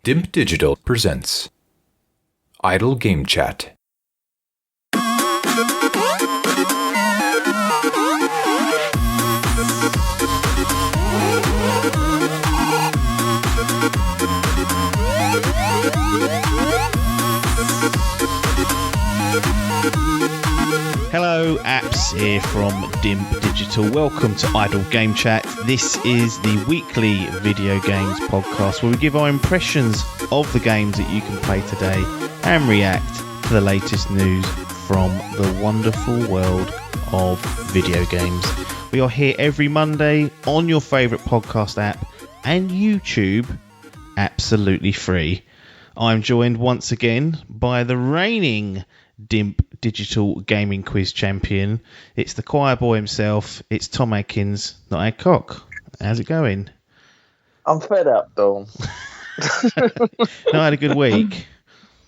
Dimp Digital Presents Idle Game Chat. Hello, Apps here from Dimp Digital. Welcome to Idle Game Chat. This is the weekly video games podcast where we give our impressions of the games that you can play today and react to the latest news from the wonderful world of video games. We are here every Monday on your favourite podcast app and YouTube, absolutely free. I'm joined once again by the reigning Dimp Digital Gaming Quiz Champion. It's the choir boy himself. It's Tom Adkins, not Adcock. How's it going? I'm fed up, Dawn. No, I had a good week.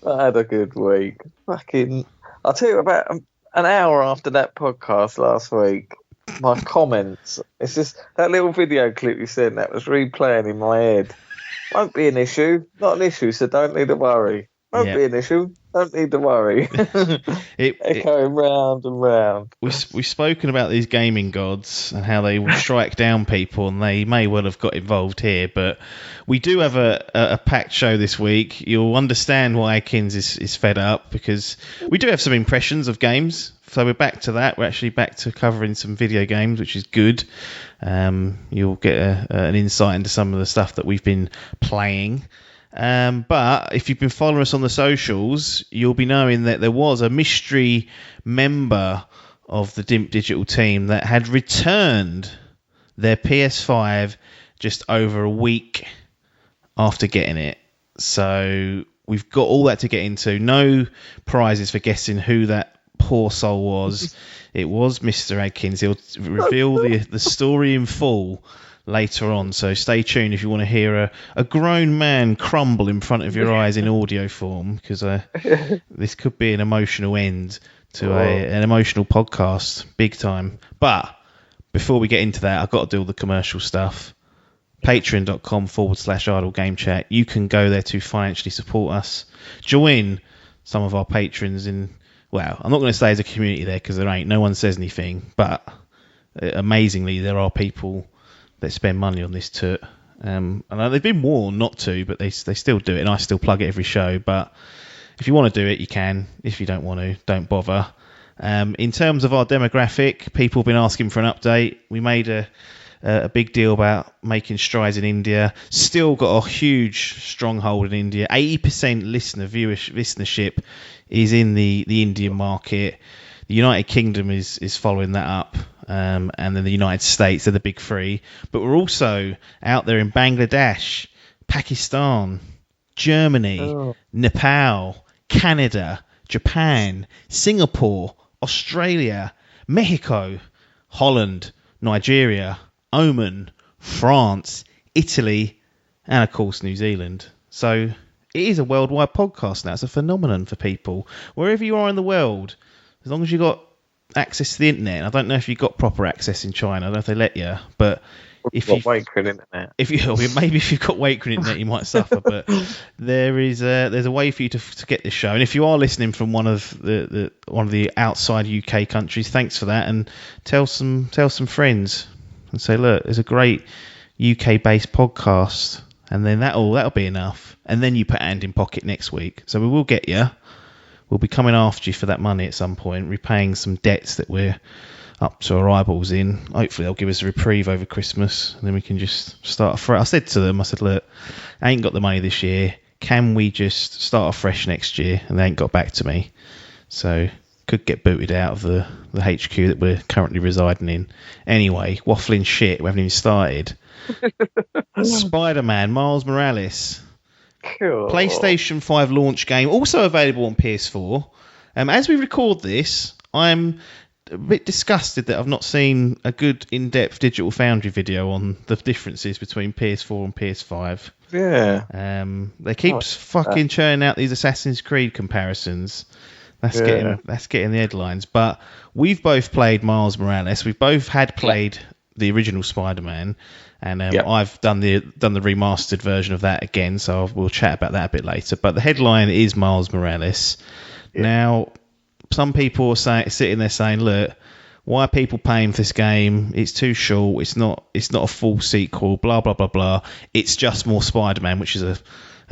I had a good week. I'll tell you about an hour after that podcast last week, my comments. It's just that little video clip you sent that was replaying in my head. Won't be an issue. Not an issue, so don't need to worry. Won't be an issue. Don't need to worry. Echoing round and round. We've spoken about these gaming gods and how they will strike down people, and they may well have got involved here. But we do have a packed show this week. You'll understand why Adkins is fed up, because we do have some impressions of games. So we're back to that. We're actually back to covering some video games, which is good. You'll get an insight into some of the stuff that we've been playing. But if you've been following us on the socials, you'll be knowing that there was a mystery member of the Dimp Digital team that had returned their PS5 just over a week after getting it. So we've got all that to get into. No prizes for guessing who that poor soul was. It was Mr. Adkins. He'll reveal the story in full later on, so stay tuned if you want to hear a grown man crumble in front of your eyes in audio form, because this could be an emotional end to an emotional podcast, big time. But before we get into that, I've got to do all the commercial stuff. Patreon.com/Idle Game Chat. You can go there to financially support us. Join some of our patrons in, well, I'm not going to say there's a community there, because there ain't. No one says anything, but amazingly there are people that spend money on this toot. And they've been warned not to, but they still do it, and I still plug it every show. But if you want to do it, you can. If you don't want to, don't bother. In terms of our demographic, people have been asking for an update. We made a big deal about making strides in India. Still got a huge stronghold in India. 80% listenership is in the Indian market. The United Kingdom is following that up. And then the United States are the big three. But we're also out there in Bangladesh, Pakistan, Germany, Nepal, Canada, Japan, Singapore, Australia, Mexico, Holland, Nigeria, Oman, France, Italy, and of course New Zealand. So it is a worldwide podcast now. It's a phenomenon for people. Wherever you are in the world, as long as you've got access to the internet. I don't know if you got proper access in China. I don't know if they let you, but if you've got Wakeford internet, maybe if you've got Wakeford internet, you might suffer. But there's a way for you to get this show. And if you are listening from one of the outside UK countries, thanks for that, and tell some friends and say, look, there's a great UK based podcast, and then that'll be enough. And then you put hand in pocket next week. So we will get you. We'll be coming after you for that money at some point, repaying some debts that we're up to our eyeballs in. Hopefully they'll give us a reprieve over Christmas, and then we can just start afresh. I said to them, look, I ain't got the money this year. Can we just start afresh next year? And they ain't got back to me. So could get booted out of the HQ that we're currently residing in. Anyway, waffling shit. We haven't even started. Spider-Man, Miles Morales. Cool. PlayStation 5 launch game, also available on PS4. As we record this, I'm a bit disgusted that I've not seen a good in-depth Digital Foundry video on the differences between PS4 and PS5. Yeah. They keep fucking churning out these Assassin's Creed comparisons. That's getting the headlines. But we've both played Miles Morales. We've both had played the original Spider-Man, and Yep. I've done the remastered version of that again, so we'll chat about that a bit later. But the headline is Miles Morales. Yeah. Now, some people are sitting there saying, look, why are people paying for this game? It's too short. It's not a full sequel. Blah blah blah blah. It's just more Spider-Man, which is a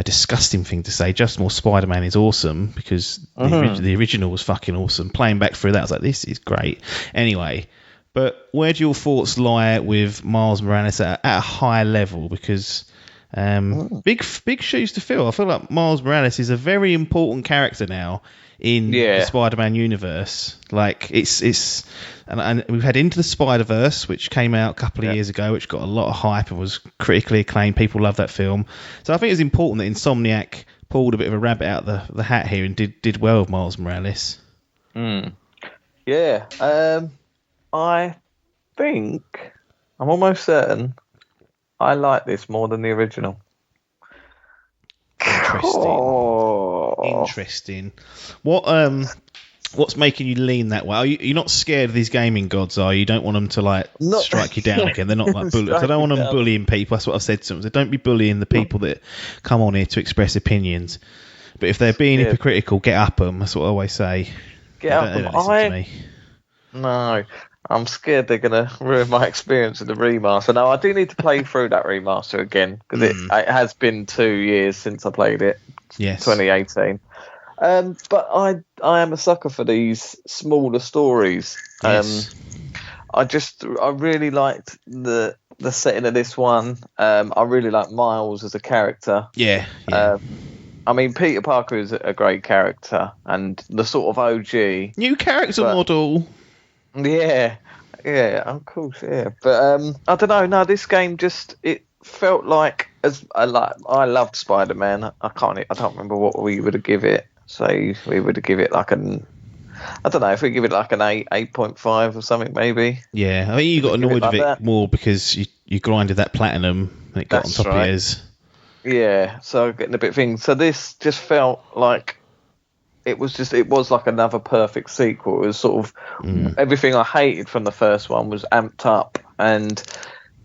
disgusting thing to say. Just more Spider-Man is awesome because the original was fucking awesome. Playing back through that, I was like, this is great. Anyway, but where do your thoughts lie with Miles Morales at a high level? Because big shoes to fill. I feel like Miles Morales is a very important character now in the Spider-Man universe. Like and we've had Into the Spider-Verse, which came out a couple of years ago, which got a lot of hype and was critically acclaimed. People love that film. So I think it's important that Insomniac pulled a bit of a rabbit out the hat here and did well with Miles Morales. Yeah. I think, I'm almost certain, I like this more than the original. Interesting. What's making you lean that way? You're not scared of these gaming gods, are you? You don't want them to strike you down again. They're not like bullies. I don't want them bullying people. That's what I've said to them. So don't be bullying the people that come on here to express opinions. But if they're being hypocritical, get up them. That's what I always say. Get up them. Don't listen to me. No, I'm scared they're going to ruin my experience with the remaster. No, I do need to play through that remaster again because it has been 2 years since I played it. Yes. 2018. But I am a sucker for these smaller stories. Yes. I really liked the setting of this one. I really like Miles as a character. Yeah. I mean, Peter Parker is a great character and the sort of OG. New character model. Yeah, of course, yeah. But I don't know. No, this game it felt like I loved Spider-Man. I don't remember what we would have give it. So we would have give it like I don't know if we give it like an 8.5 or something maybe. Yeah, I think you got annoyed with it more because you grinded that platinum and it got on top of yours. Yeah, so getting a bit of things. So this just felt like it was like another perfect sequel. It was sort of everything I hated from the first one was amped up, and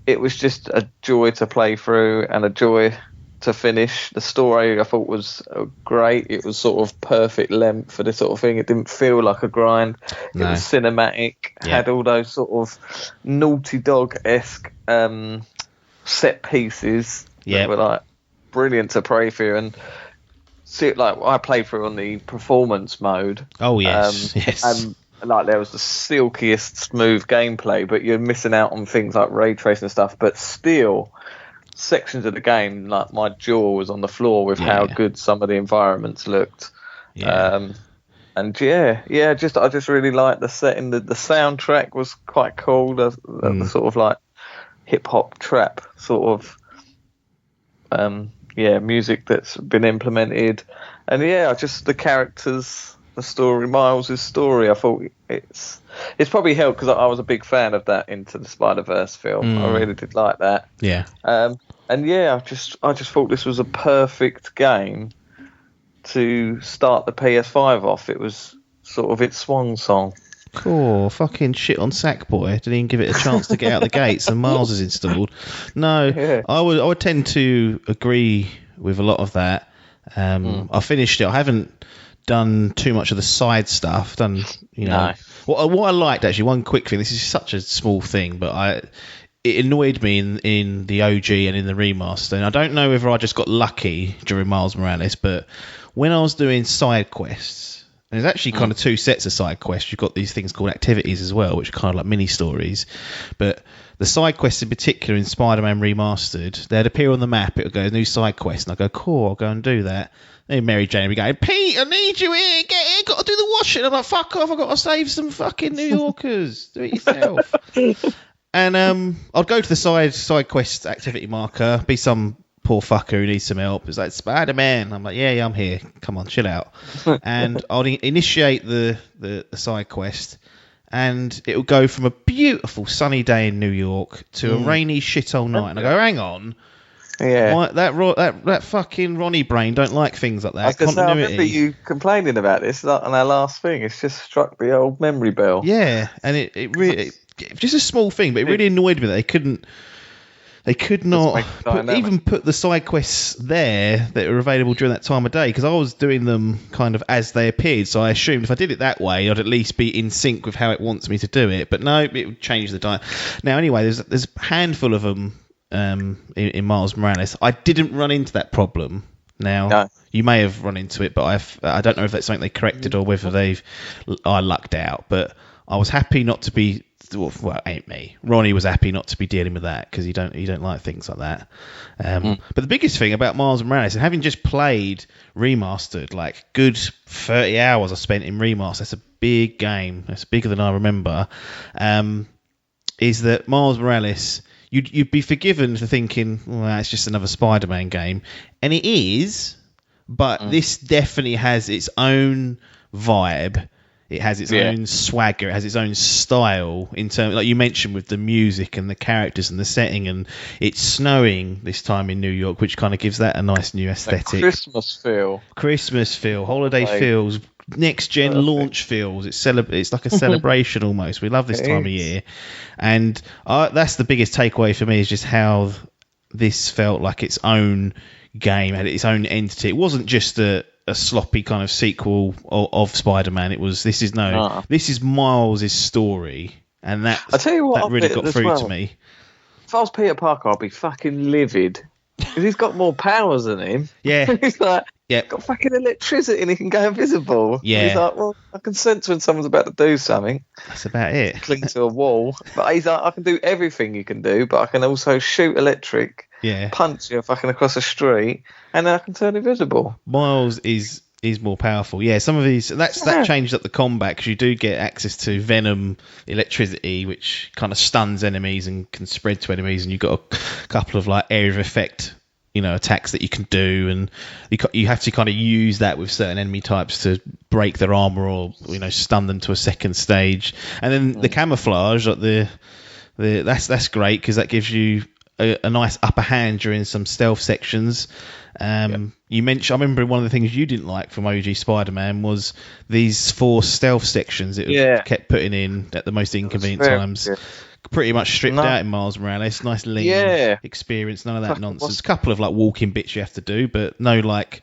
it was just a joy to play through and a joy to finish. The story I thought was great. It was sort of perfect length for this sort of thing. It didn't feel like a grind. No. It was cinematic. Had all those sort of Naughty Dog-esque set pieces that were like brilliant to play through. And see, like I played through on the performance mode. Oh yes, yes. And like there was the silkiest smooth gameplay, but you're missing out on things like ray tracing and stuff. But still, sections of the game, like my jaw was on the floor with how good some of the environments looked. Yeah. And I just really liked the setting. The soundtrack was quite cool. The sort of like hip hop trap sort of music that's been implemented. And just the characters, the story, Miles' story. I thought it's probably helped because I was a big fan of that Into the Spider-Verse film. I really did like that. Yeah. I just thought this was a perfect game to start the PS5 off. It was sort of its swan song. Cool, fucking shit on Sackboy. Didn't even give it a chance to get out the gates, and Miles is installed. No, I would tend to agree with a lot of that. I finished it. I haven't done too much of the side stuff. No. What I liked actually. One quick thing. This is such a small thing, but it annoyed me in the OG and in the remaster. And I don't know whether I just got lucky during Miles Morales, but when I was doing side quests. And there's actually kind of two sets of side quests. You've got these things called activities as well, which are kind of like mini stories. But the side quests in particular in Spider-Man Remastered, they'd appear on the map. It would go, new side quest. And I'd go, cool, I'll go and do that. Then Mary Jane would be going, Pete, I need you here. Get here, got to do the washing. I'm like, fuck off, I've got to save some fucking New Yorkers. Do it yourself. And I'd go to the side quest activity marker, be some poor fucker who needs some help. It's like, Spider-Man. I'm like, yeah, I'm here. Come on, chill out. And I'll initiate the side quest, and it'll go from a beautiful sunny day in New York to a rainy shithole night. And I go, hang on. Yeah. That fucking Ronnie brain don't like things like that. I remember you complaining about this on our last thing. It's just struck the old memory bell. Yeah, and it really... just a small thing, but it really annoyed me that they could not even put the side quests there that were available during that time of day, because I was doing them kind of as they appeared, so I assumed if I did it that way I'd at least be in sync with how it wants me to do it, but no, it would change the diet. Now anyway, there's a handful of them in Miles Morales. I didn't run into that problem. Now you may have run into it, but I don't know if that's something they corrected or whether I lucked out, but I was happy not to be. Well, ain't me. Ronnie was happy not to be dealing with that because you don't like things like that. But the biggest thing about Miles Morales, and having just played Remastered, like good 30 hours I spent in Remastered, that's a big game. That's bigger than I remember. Is that Miles Morales? You'd be forgiven for thinking, well, it's just another Spider-Man game, and it is. But this definitely has its own vibe. It has its own swagger. It has its own style in terms, like you mentioned, with the music and the characters and the setting. And it's snowing this time in New York, which kind of gives that a nice new aesthetic. Christmas feel, holiday feels, next gen launch feels. It's like a celebration almost. We love this time of year, and that's the biggest takeaway for me, is just how this felt like its own game, had its own entity. It wasn't just a sloppy kind of sequel of Spider-Man. This is Miles' story, and that really got through to me. If I was Peter Parker, I'd be fucking livid, because he's got more powers than him. Yeah, he's like, got fucking electricity and he can go invisible. Yeah, he's like, well, I can sense when someone's about to do something. That's about it. Cling to a wall, but he's like, I can do everything you can do, but I can also shoot electric. Yeah, punch you fucking across the street, and then I can turn invisible. Miles is more powerful. Yeah, some of these that changed up the combat, because you do get access to Venom electricity, which kind of stuns enemies and can spread to enemies, and you've got a couple of like area of effect, attacks that you can do, and you have to kind of use that with certain enemy types to break their armor or stun them to a second stage. And then the camouflage, like that's great, because that gives you a nice upper hand during some stealth sections. You mentioned, I remember one of the things you didn't like from OG Spider-Man was these 4 stealth sections it kept putting in at the most inconvenient times. Pretty much stripped out in Miles Morales. Nice lean experience, none of that nonsense. A couple of like walking bits you have to do, but no like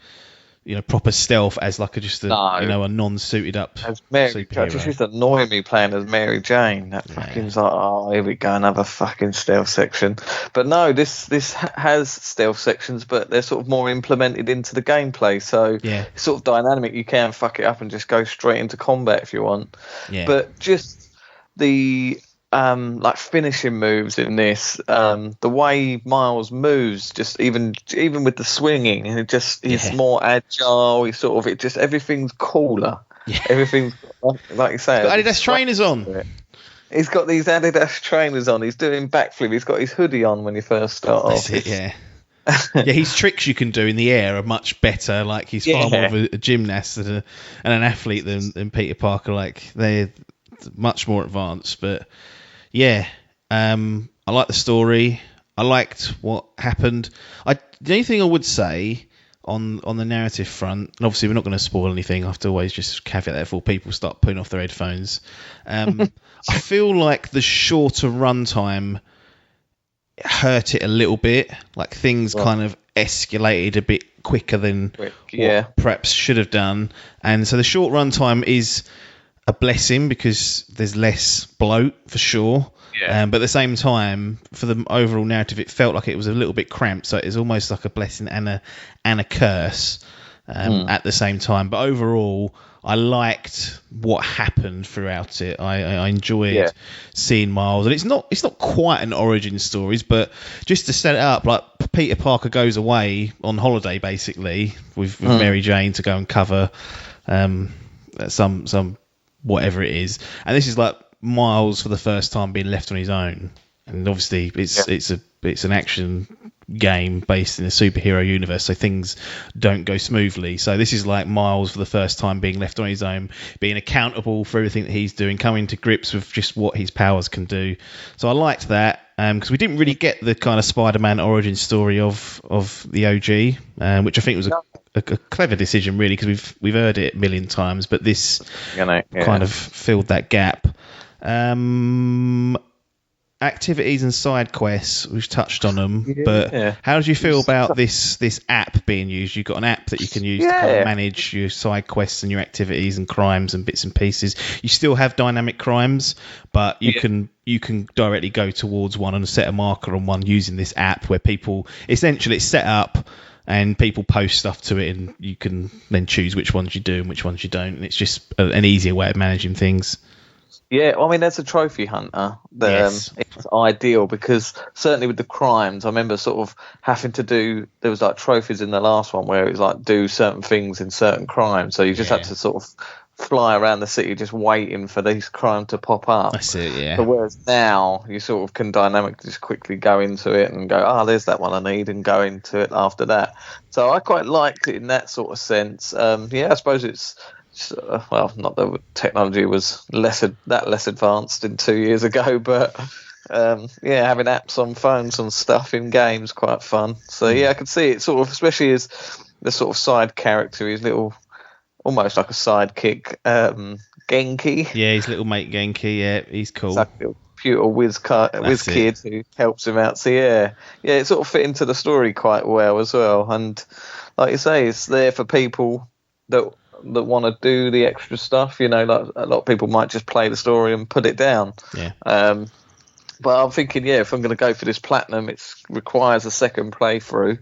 proper stealth as like a non-suited up superhero. It just used to annoy me playing as Mary Jane. That fucking's like, oh, here we go, another fucking stealth section. But no, this has stealth sections, but they're sort of more implemented into the gameplay. So it's sort of dynamic. You can fuck it up and just go straight into combat if you want. Yeah. But just the like finishing moves in this, the way Miles moves, just even with the swinging, he's more agile. Everything's cooler. Yeah. Everything's like you say. He's got Adidas trainers on. He's got these Adidas trainers on. He's doing backflip. He's got his hoodie on when you first start off. Yeah. His tricks you can do in the air are much better. Like he's far more of a gymnast and an athlete than Peter Parker. Like they're much more advanced, but. Yeah, I like the story. I liked what happened. The only thing I would say on the narrative front, and obviously we're not going to spoil anything, I have to always just caveat that before people start putting off their headphones. I feel like the shorter runtime hurt it a little bit. Like things kind of escalated a bit quicker than what perhaps should have done. And so the short runtime is a blessing because there's less bloat for sure. Yeah. But at the same time, for the overall narrative, it felt like it was a little bit cramped. So it was almost like a blessing and a curse at the same time. But overall, I liked what happened throughout it. I enjoyed seeing Miles, and it's not quite an origin story, but just to set it up, like Peter Parker goes away on holiday basically with Mary Jane to go and cover some whatever it is, and this is like Miles for the first time being left on his own, and obviously it's an action game based in a superhero universe, so things don't go smoothly. So this is like Miles for the first time being left on his own, being accountable for everything that he's doing, coming to grips with just what his powers can do. So I liked that because we didn't really get the kind of Spider-Man origin story of the OG, which I think was a clever decision, really, because we've heard it a million times, but this kind of filled that gap. Activities and side quests, we've touched on them, but how did you feel about this app being used? You've got an app that you can use to kind of manage your side quests and your activities and crimes and bits and pieces. You still have dynamic crimes, but you can directly go towards one and set a marker on one using this app where people, essentially it's set up and people post stuff to it and you can then choose which ones you do and which ones you don't, and it's just an easier way of managing things. Yeah, I mean, as a trophy hunter, it's ideal because certainly with the crimes, I remember sort of having to do, there was like trophies in the last one where it was like do certain things in certain crimes. So you just had to sort of fly around the city just waiting for these crimes to pop up. That's it, yeah. But whereas now you sort of can dynamically just quickly go into it and go, there's that one I need, and go into it after that. So I quite liked it in that sort of sense. I suppose it's, well, not that technology was less advanced in 2 years ago, but having apps on phones and stuff in games quite fun. So I could see it sort of, especially as the sort of side character, his little, almost like a sidekick, Genki. Yeah, his little mate Genki. Yeah, he's cool. It's like a little computer whiz kid who helps him out. So it sort of fit into the story quite well as well. And like you say, it's there for people that want to do the extra stuff, like a lot of people might just play the story and put it down. But I'm thinking, if I'm going to go for this platinum, it requires a second playthrough.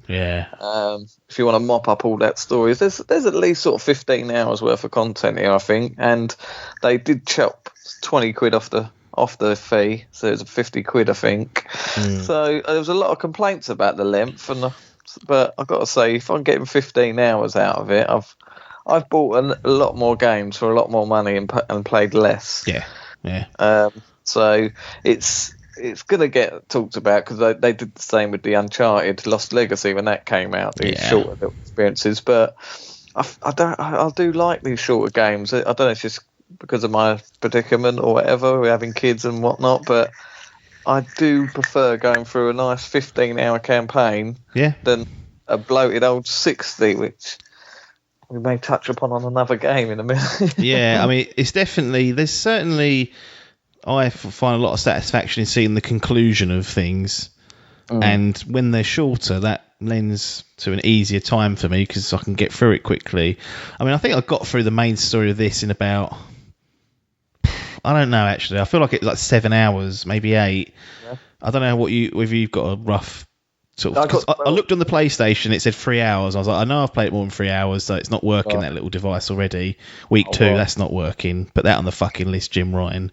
If you want to mop up all that story, there's at least sort of 15 hours worth of content here, I think, and they did chop 20 quid off the fee, so it was 50 quid, I think. So there was a lot of complaints about the length, but I've got to say, if I'm getting 15 hours out of it, I've bought a lot more games for a lot more money and played less. So it's going to get talked about because they did the same with the Uncharted Lost Legacy when that came out. These shorter little experiences, but I do like these shorter games. I don't know, it's just because of my predicament or whatever, we're having kids and whatnot, but I do prefer going through a nice 15-hour campaign than a bloated old 60, which we may touch upon on another game in a minute. I mean, there's certainly, I find a lot of satisfaction in seeing the conclusion of things. And when they're shorter, that lends to an easier time for me because I can get through it quickly. I mean, I think I got through the main story of this in about, I don't know, actually. I feel like it's like 7 hours, maybe 8. I don't know whether you've got a rough sort of, I looked on the PlayStation, it said 3 hours. I was like, I know I've played it more than 3 hours, so it's not working, that little device already. Week 2, that's not working. Put that on the fucking list, Jim Ryan.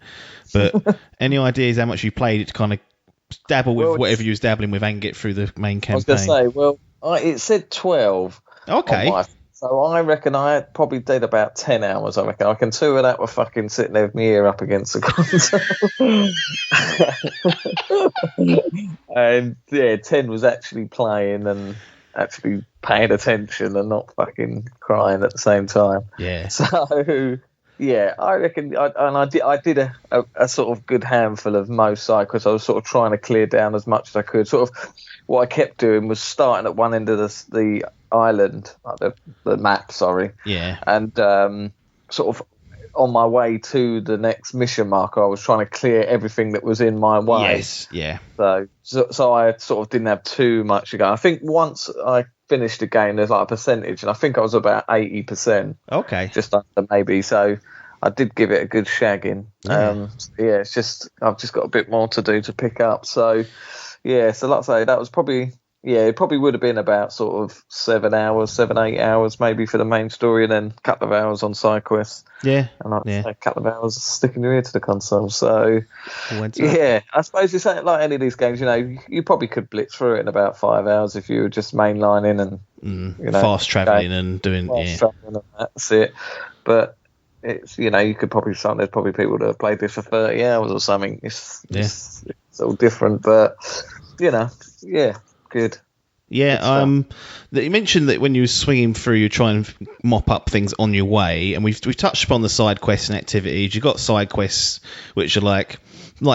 But any ideas how much you played it to kind of dabble with whatever you was dabbling with and get through the main campaign? I was going to say, it said 12. Okay. So I reckon I probably did about 10 hours, I reckon. I can 2 of that were fucking sitting there with my ear up against the console. And 10 was actually playing and actually paying attention and not fucking crying at the same time. So, I reckon, I did a sort of good handful of most side because I was sort of trying to clear down as much as I could. Sort of what I kept doing was starting at one end of the island, like the map, and sort of on my way to the next mission marker, I was trying to clear everything that was in my way. So I sort of didn't have too much to go. I think once I finished the game, there's like a percentage, and I think I was about 80%. Okay. Just under maybe. So I did give it a good shagging. It's just I've just got a bit more to do to pick up. So so like I say, that was probably. It probably would have been about sort of 7, 8 hours maybe for the main story, and then a couple of hours on side quests. And a couple of hours sticking your ear to the console. So, I suppose it's like any of these games, you probably could blitz through it in about 5 hours if you were just mainlining and, fast travelling and doing, travelling and that's it. But it's, you could probably, there's probably people that have played this for 30 hours or something. It's all different, but, good. You mentioned that when you were swinging through, you try and mop up things on your way, and we've touched upon the side quests and activities. You've got side quests which are like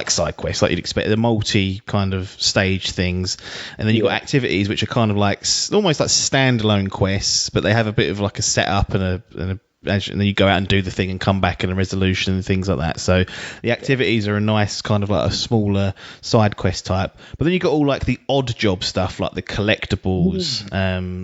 side quests, like you'd expect, the multi kind of stage things, and then you've got activities which are kind of like almost like standalone quests, but they have a bit of like a setup and a then you go out and do the thing and come back in a resolution and things like that. So the activities are a nice kind of like a smaller side quest type. But then you got all like the odd job stuff, like the collectibles,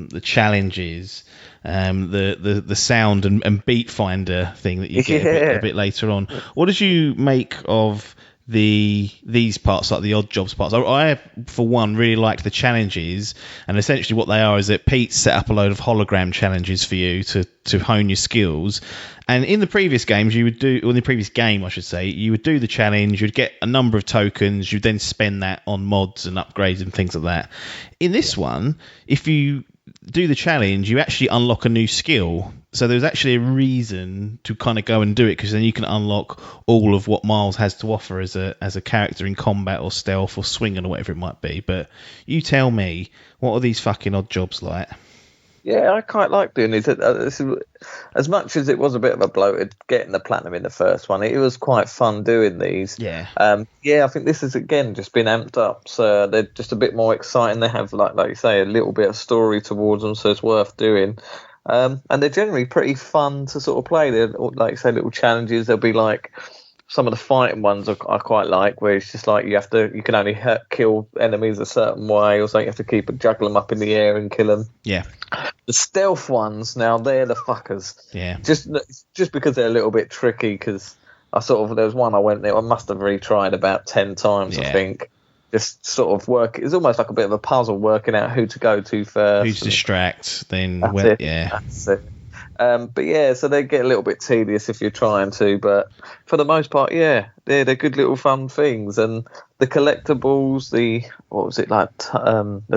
the challenges, the sound and beat finder thing that you get a bit later on. What did you make of these parts, like the odd jobs parts? I for one really liked the challenges, and essentially what they are is that Pete set up a load of hologram challenges for you to hone your skills. And in the previous games, in the previous game, I should say, you would do the challenge, you'd get a number of tokens, you'd then spend that on mods and upgrades and things like that. In this one, if you do the challenge, you actually unlock a new skill. So there's actually a reason to kind of go and do it, because then you can unlock all of what Miles has to offer as a character in combat or stealth or swinging or whatever it might be. But you tell me, what are these fucking odd jobs like? Yeah, I quite like doing these. As much as it was a bit of a bloated getting the platinum in the first one, it was quite fun doing these. Yeah. I think this has again just been amped up, so they're just a bit more exciting. They have like you say, a little bit of story towards them, so it's worth doing. And they're generally pretty fun to sort of play. They're like you say, little challenges. There'll be like some of the fighting ones I quite like, where it's just like you can only kill enemies a certain way, or something. You have to juggle them up in the air and kill them. Yeah. The stealth ones, now they're the fuckers. Yeah. Just because they're a little bit tricky. Because there was one I went there. I must have retried about 10 times. I think. Just sort of work. It's almost like a bit of a puzzle, working out who to go to first. Who to distract, then That's it. But yeah, so they get a little bit tedious if you're trying to, but for the most part, yeah, they're good little fun things. And the collectibles, the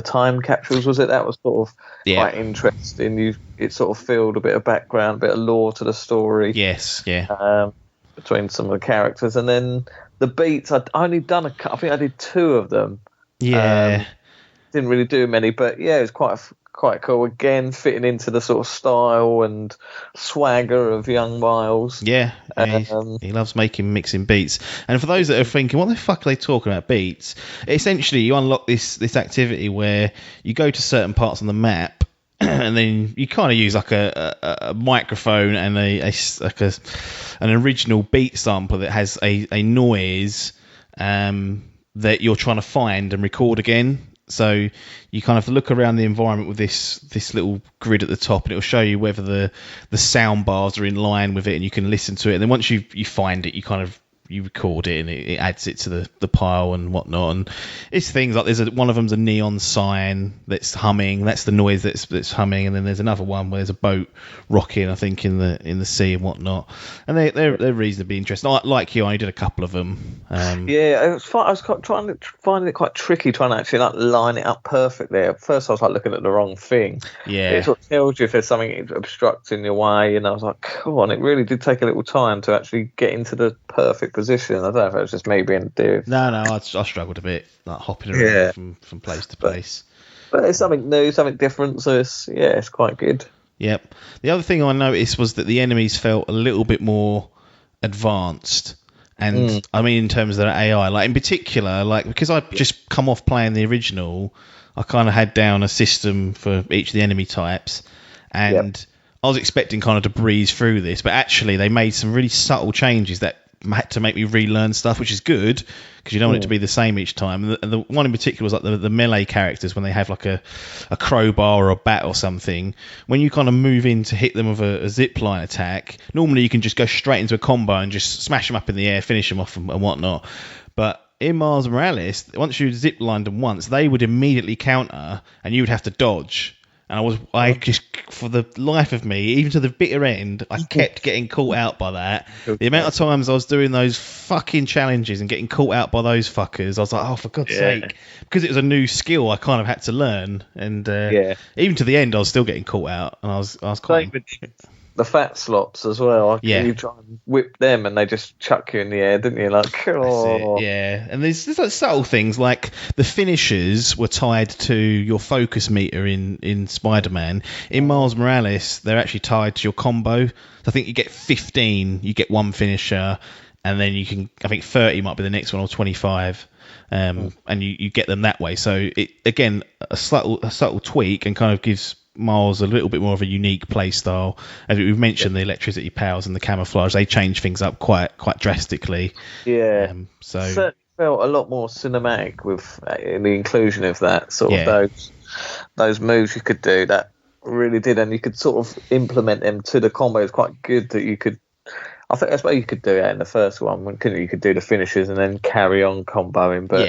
time capsules, was it? That was sort of quite interesting. It sort of filled a bit of background, a bit of lore to the story. Yes, yeah. Between some of the characters, and then the beats. I'd only done I think I did 2 of them. Yeah. Didn't really do many, but yeah, it was quite cool. Again, fitting into the sort of style and swagger of young Miles. Yeah, he loves mixing beats. And for those that are thinking, what the fuck are they talking about, beats? Essentially, you unlock this activity where you go to certain parts on the map, and then you kind of use like a microphone and an original beat sample that has a noise that you're trying to find and record again. So you kind of look around the environment with this little grid at the top, and it'll show you whether the sound bars are in line with it, and you can listen to it. And then once you find it, you record it, and it adds it to the pile and whatnot. And it's things like one of them's a neon sign that's humming. That's the noise that's humming. And then there's another one where there's a boat rocking, I think, in the sea and whatnot. And they're reasonably interesting. Like you, I did a couple of them. Yeah, it was fun. I was finding it quite tricky trying to actually line it up perfectly. At first, I was looking at the wrong thing. Yeah, it sort of tells you if there's something obstructing your way. And I was like, come on, it really did take a little time to actually get into the perfect position. I don't know if it was just me being a dude. No, I struggled a bit, like hopping around from place to place. But it's something new, something different, so it's quite good. Yep. The other thing I noticed was that the enemies felt a little bit more advanced. And I mean, in terms of their AI, like in particular, like because I've just come off playing the original, I kind of had down a system for each of the enemy types, and I was expecting kind of to breeze through this, but actually they made some really subtle changes that had to make me relearn stuff, which is good because you don't want it to be the same each time. And the one in particular was like the melee characters, when they have like a crowbar or a bat or something. When you kind of move in to hit them with a zip line attack, normally you can just go straight into a combo and just smash them up in the air, finish them off and whatnot. But in Miles Morales, once you zip lined them once, they would immediately counter and you would have to dodge. And I just, for the life of me, even to the bitter end, I kept getting caught out by that. The amount of times I was doing those fucking challenges and getting caught out by those fuckers, I was like, oh, for God's sake. Because it was a new skill I kind of had to learn. And even to the end, I was still getting caught out. And I was quite... The fat slots as well. You try and whip them and they just chuck you in the air, didn't you? Like, oh. Yeah. And there's like subtle things like the finishers were tied to your focus meter in Spider-Man. In Miles Morales, they're actually tied to your combo. So I think you get 15, you get one finisher, and then you can, I think 30 might be the next one, or 25. And you get them that way. So it, again, a subtle tweak, and kind of gives Miles a little bit more of a unique play style. As we've mentioned, the electricity powers and the camouflage, they change things up quite drastically. Yeah. So Certainly felt a lot more cinematic with the inclusion of that sort of those moves you could do. That really did, and you could sort of implement them to the combo. It's quite good that you could. I think that's why you could do it in the first one, couldn't you? You could do the finishes and then carry on comboing, but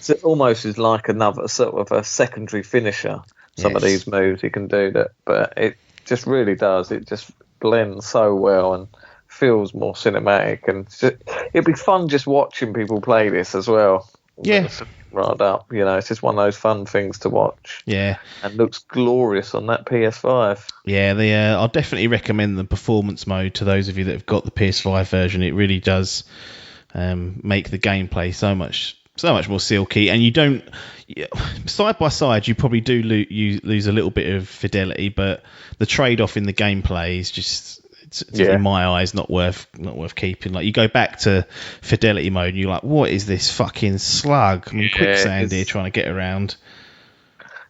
it almost is like another sort of a secondary finisher. Some of these moves you can do that, but it just really does. It just blends so well and feels more cinematic, and it'd be fun just watching people play this as well. Yeah, right up. It's just one of those fun things to watch. Yeah, and looks glorious on that PS5. Yeah, I'll definitely recommend the performance mode to those of you that have got the PS5 version. It really does make the gameplay so much more silky, and you don't side by side. You probably do lose a little bit of fidelity, but the trade-off in the gameplay is just. It's in my eyes not worth keeping. Like, you go back to fidelity mode and you're like, what is this fucking slug? I mean, quicksand here trying to get around.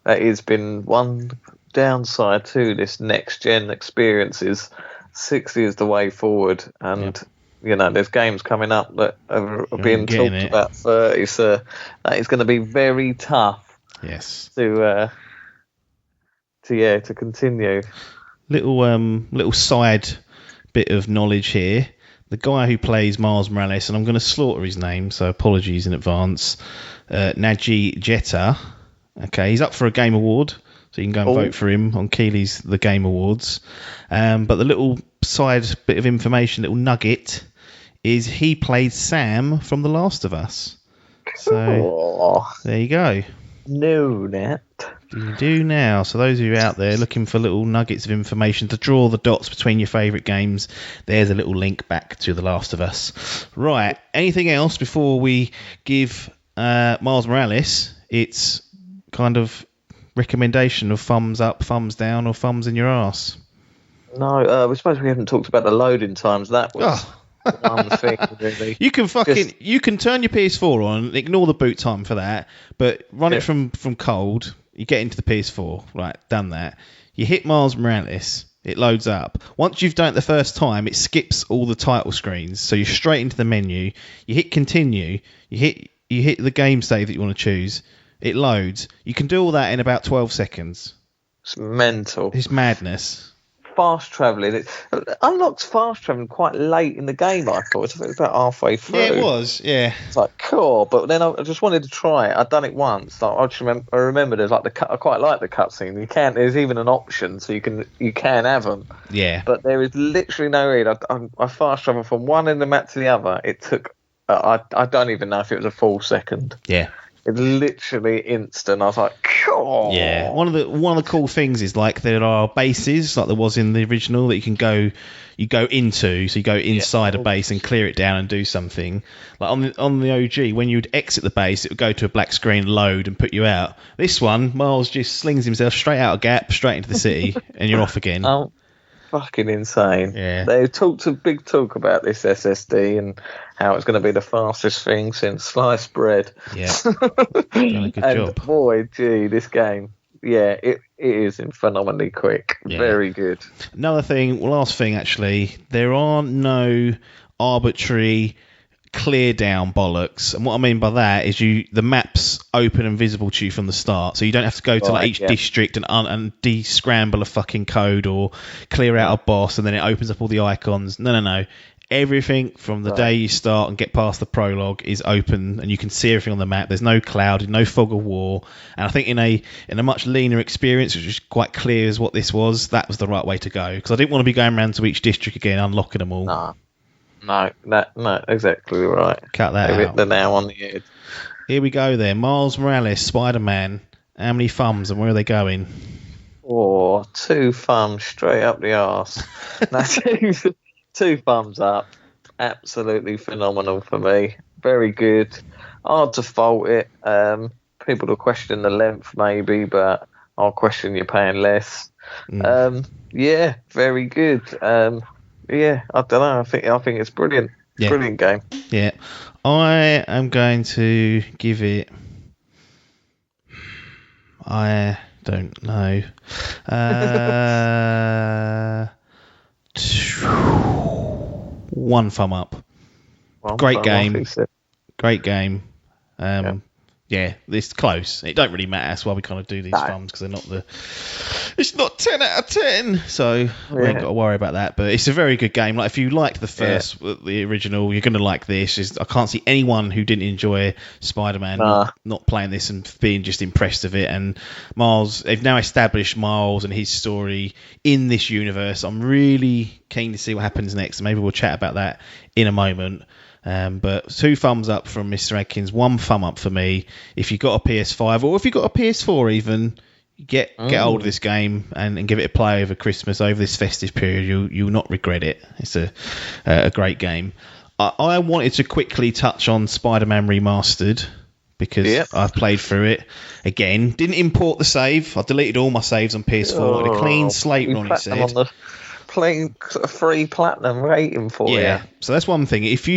That has been one downside to this next gen experience. Is 60 is the way forward, and there's games coming up that are being talked about 30, so that is going to be very tough. Yes. To continue. Little side bit of knowledge here. The guy who plays Miles Morales, and I'm going to slaughter his name, so apologies in advance, Naji Jetta. Okay, he's up for a Game Award, so you can go and vote for him on Keeley's The Game Awards. But the little side bit of information, little nugget, is he played Sam from The Last of Us. So there you go. No, Nat. You do now. So those of you out there looking for little nuggets of information to draw the dots between your favourite games, there's a little link back to The Last of Us. Right, anything else before we give Miles Morales its kind of recommendation of thumbs up, thumbs down, or thumbs in your arse? No, we suppose we haven't talked about the loading times. That was... one thing, really. You can turn your PS4 on, ignore the boot time for that, but run it from cold. You get into the PS4, right? Done that. You hit Miles Morales, it loads up. Once you've done it the first time, it skips all the title screens, so you're straight into the menu. You hit continue. You hit the game save that you want to choose. It loads. You can do all that in about 12 seconds. It's mental. It's madness. Fast travelling. It unlocked fast travelling quite late in the game. I thought it was about halfway through. Yeah, it was. Yeah, it's like cool, but then I just wanted to try it. I'd done it once. Like, I remember there's like I quite like the cutscene. There's even an option so you can have them. Yeah, but there is literally no read. I fast travelled from one end of the map to the other. It took. I don't even know if it was a full second. Yeah. It's literally instant. I was like, cool. Yeah. One of the cool things is, like, there are bases like there was in the original that you go into. So you go inside a base and clear it down and do something. Like on the OG, when you'd exit the base, it would go to a black screen, load, and put you out. This one, Miles just slings himself straight out a gap, straight into the city, and you're off again. Oh, fucking insane. Yeah. They talked a big talk about this SSD and how it's going to be the fastest thing since sliced bread. Yeah. Done a good job. Boy, gee, this game, it is phenomenally quick. Yeah. Very good. Another thing, last thing actually, there are no arbitrary clear down bollocks, and what I mean by that is the map's open and visible to you from the start, so you don't have to go to each district and de-scramble a fucking code or clear out a boss and then it opens up all the icons. No. Everything from the day you start and get past the prologue is open, and you can see everything on the map. There's no cloud, no fog of war, and I think in a much leaner experience, which was quite clear as what this was, that was the right way to go, because I didn't want to be going around to each district again, unlocking them all. No, exactly right. Cut that out. The nail on the head. Here we go then. Miles Morales, Spider-Man. How many thumbs and where are they going? 2 thumbs straight up the arse. Two thumbs up. Absolutely phenomenal for me. Very good. Hard to fault it. People will question the length maybe, but I'll question you paying less. Very good. I don't know. I think it's brilliant. Yeah. Brilliant game. Yeah. I am going to give it... don't know. 1 thumb up. Great game. Great game. Yeah, it's close. It don't really matter. That's why we kind of do these thumbs, because they're not it's not 10 out of 10, so we ain't got to worry about that. But it's a very good game. Like, if you liked the first, the original, you're going to like this. I can't see anyone who didn't enjoy Spider-Man not playing this and being just impressed of it. And Miles, they've now established Miles and his story in this universe. I'm really keen to see what happens next. Maybe we'll chat about that in a moment. But 2 thumbs up from Mr. Adkins, 1 thumb up for me. If you've got a PS5 or if you've got a PS4 even, get hold of this game and give it a play over Christmas, over this festive period. You'll not regret it. It's a great game. I wanted to quickly touch on Spider-Man Remastered because I've played through it again. Didn't import the save. I deleted all my saves on PS4. Had a clean slate, Ronnie said. Playing free platinum rating for you. So that's one thing. If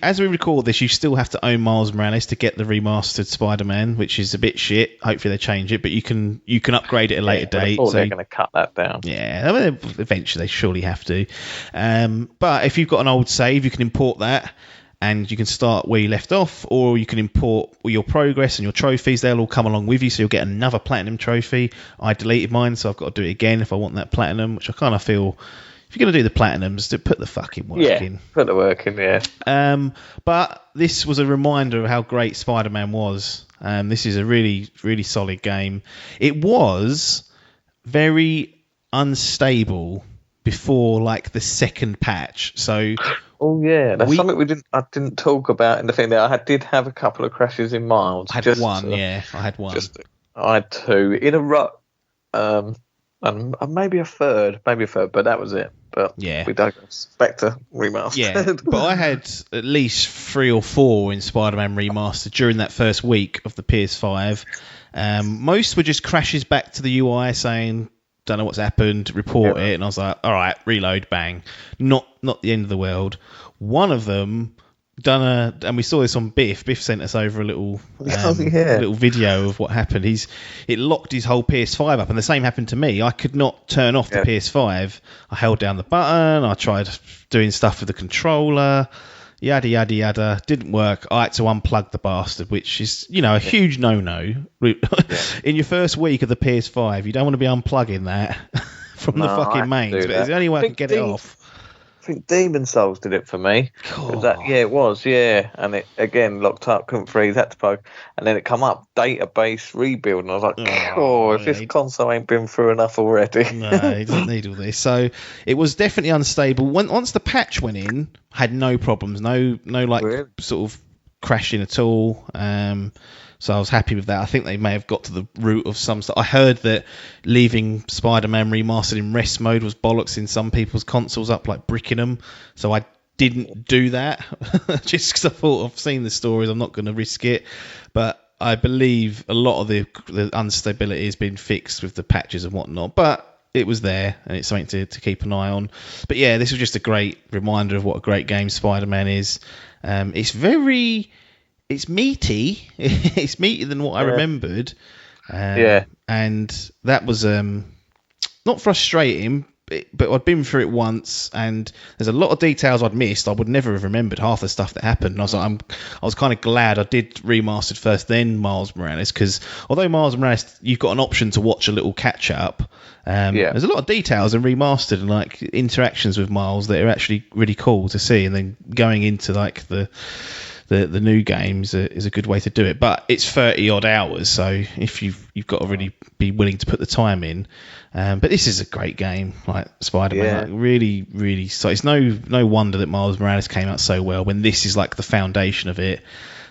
as we record this, you still have to own Miles Morales to get the remastered Spider-Man, which is a bit shit. Hopefully they change it, but you can upgrade it at a later date. So they're going to cut that down. Yeah, I mean, eventually they surely have to. But if you've got an old save, you can import that. And you can start where you left off, or you can import your progress and your trophies. They'll all come along with you, so you'll get another platinum trophy. I deleted mine, so I've got to do it again if I want that platinum, which I kind of feel, if you're going to do the platinums, put the fucking work in. Put the work in, But this was a reminder of how great Spider-Man was. This is a really, really solid game. It was very unstable before, like, the second patch, so... that's something I didn't talk about in the thing. That I did have a couple of crashes in Miles. I had one. I had 2 in a row, and maybe a third, but that was it. But we don't expect a remaster. Yeah, but I had at least 3 or 4 in Spider-Man Remastered during that first week of the PS5. Most were just crashes back to the UI saying, don't know what's happened, report it, and I was like, all right, reload, bang. Not the end of the world. One of them and we saw this on Biff. Biff sent us over a little little video of what happened. It locked his whole PS5 up, and the same happened to me. I could not turn off the PS5. I held down the button, I tried doing stuff with the controller, yada yada yada, didn't work. I had to unplug the bastard, which is, a huge no-no. In your first week of the PS5, you don't want to be unplugging that from the fucking mains, but it's the only way I can get it off. I think Demon Souls did it for me. It was, and it again locked up, couldn't freeze, had to plug, and then it come up database rebuild, and I was like, if this console ain't been through enough already. No, it doesn't need all this. So it was definitely unstable. Once the patch went in, I had no problems, no sort of crashing at all. So I was happy with that. I think they may have got to the root of some stuff. I heard that leaving Spider-Man Remastered in rest mode was bollocks in some people's consoles, up like bricking them. So I didn't do that just because I thought, I've seen the stories, I'm not going to risk it. But I believe a lot of the instability has been fixed with the patches and whatnot. But it was there, and it's something to keep an eye on. But yeah, this was just a great reminder of what a great game Spider-Man is. It's meaty. It's meatier than what I remembered. And that was not frustrating, but I'd been through it once, and there's a lot of details I'd missed. I would never have remembered half the stuff that happened. And I was like, I was kind of glad I did Remastered first, then Miles Morales, because although Miles Morales, you've got an option to watch a little catch up. There's a lot of details in Remastered and like interactions with Miles that are actually really cool to see, and then going into like the new games is a good way to do it. But it's 30 odd hours, so if you've got to really be willing to put the time in. But this is a great game, like Spider-Man. Like really, really. So it's no wonder that Miles Morales came out so well when this is like the foundation of it.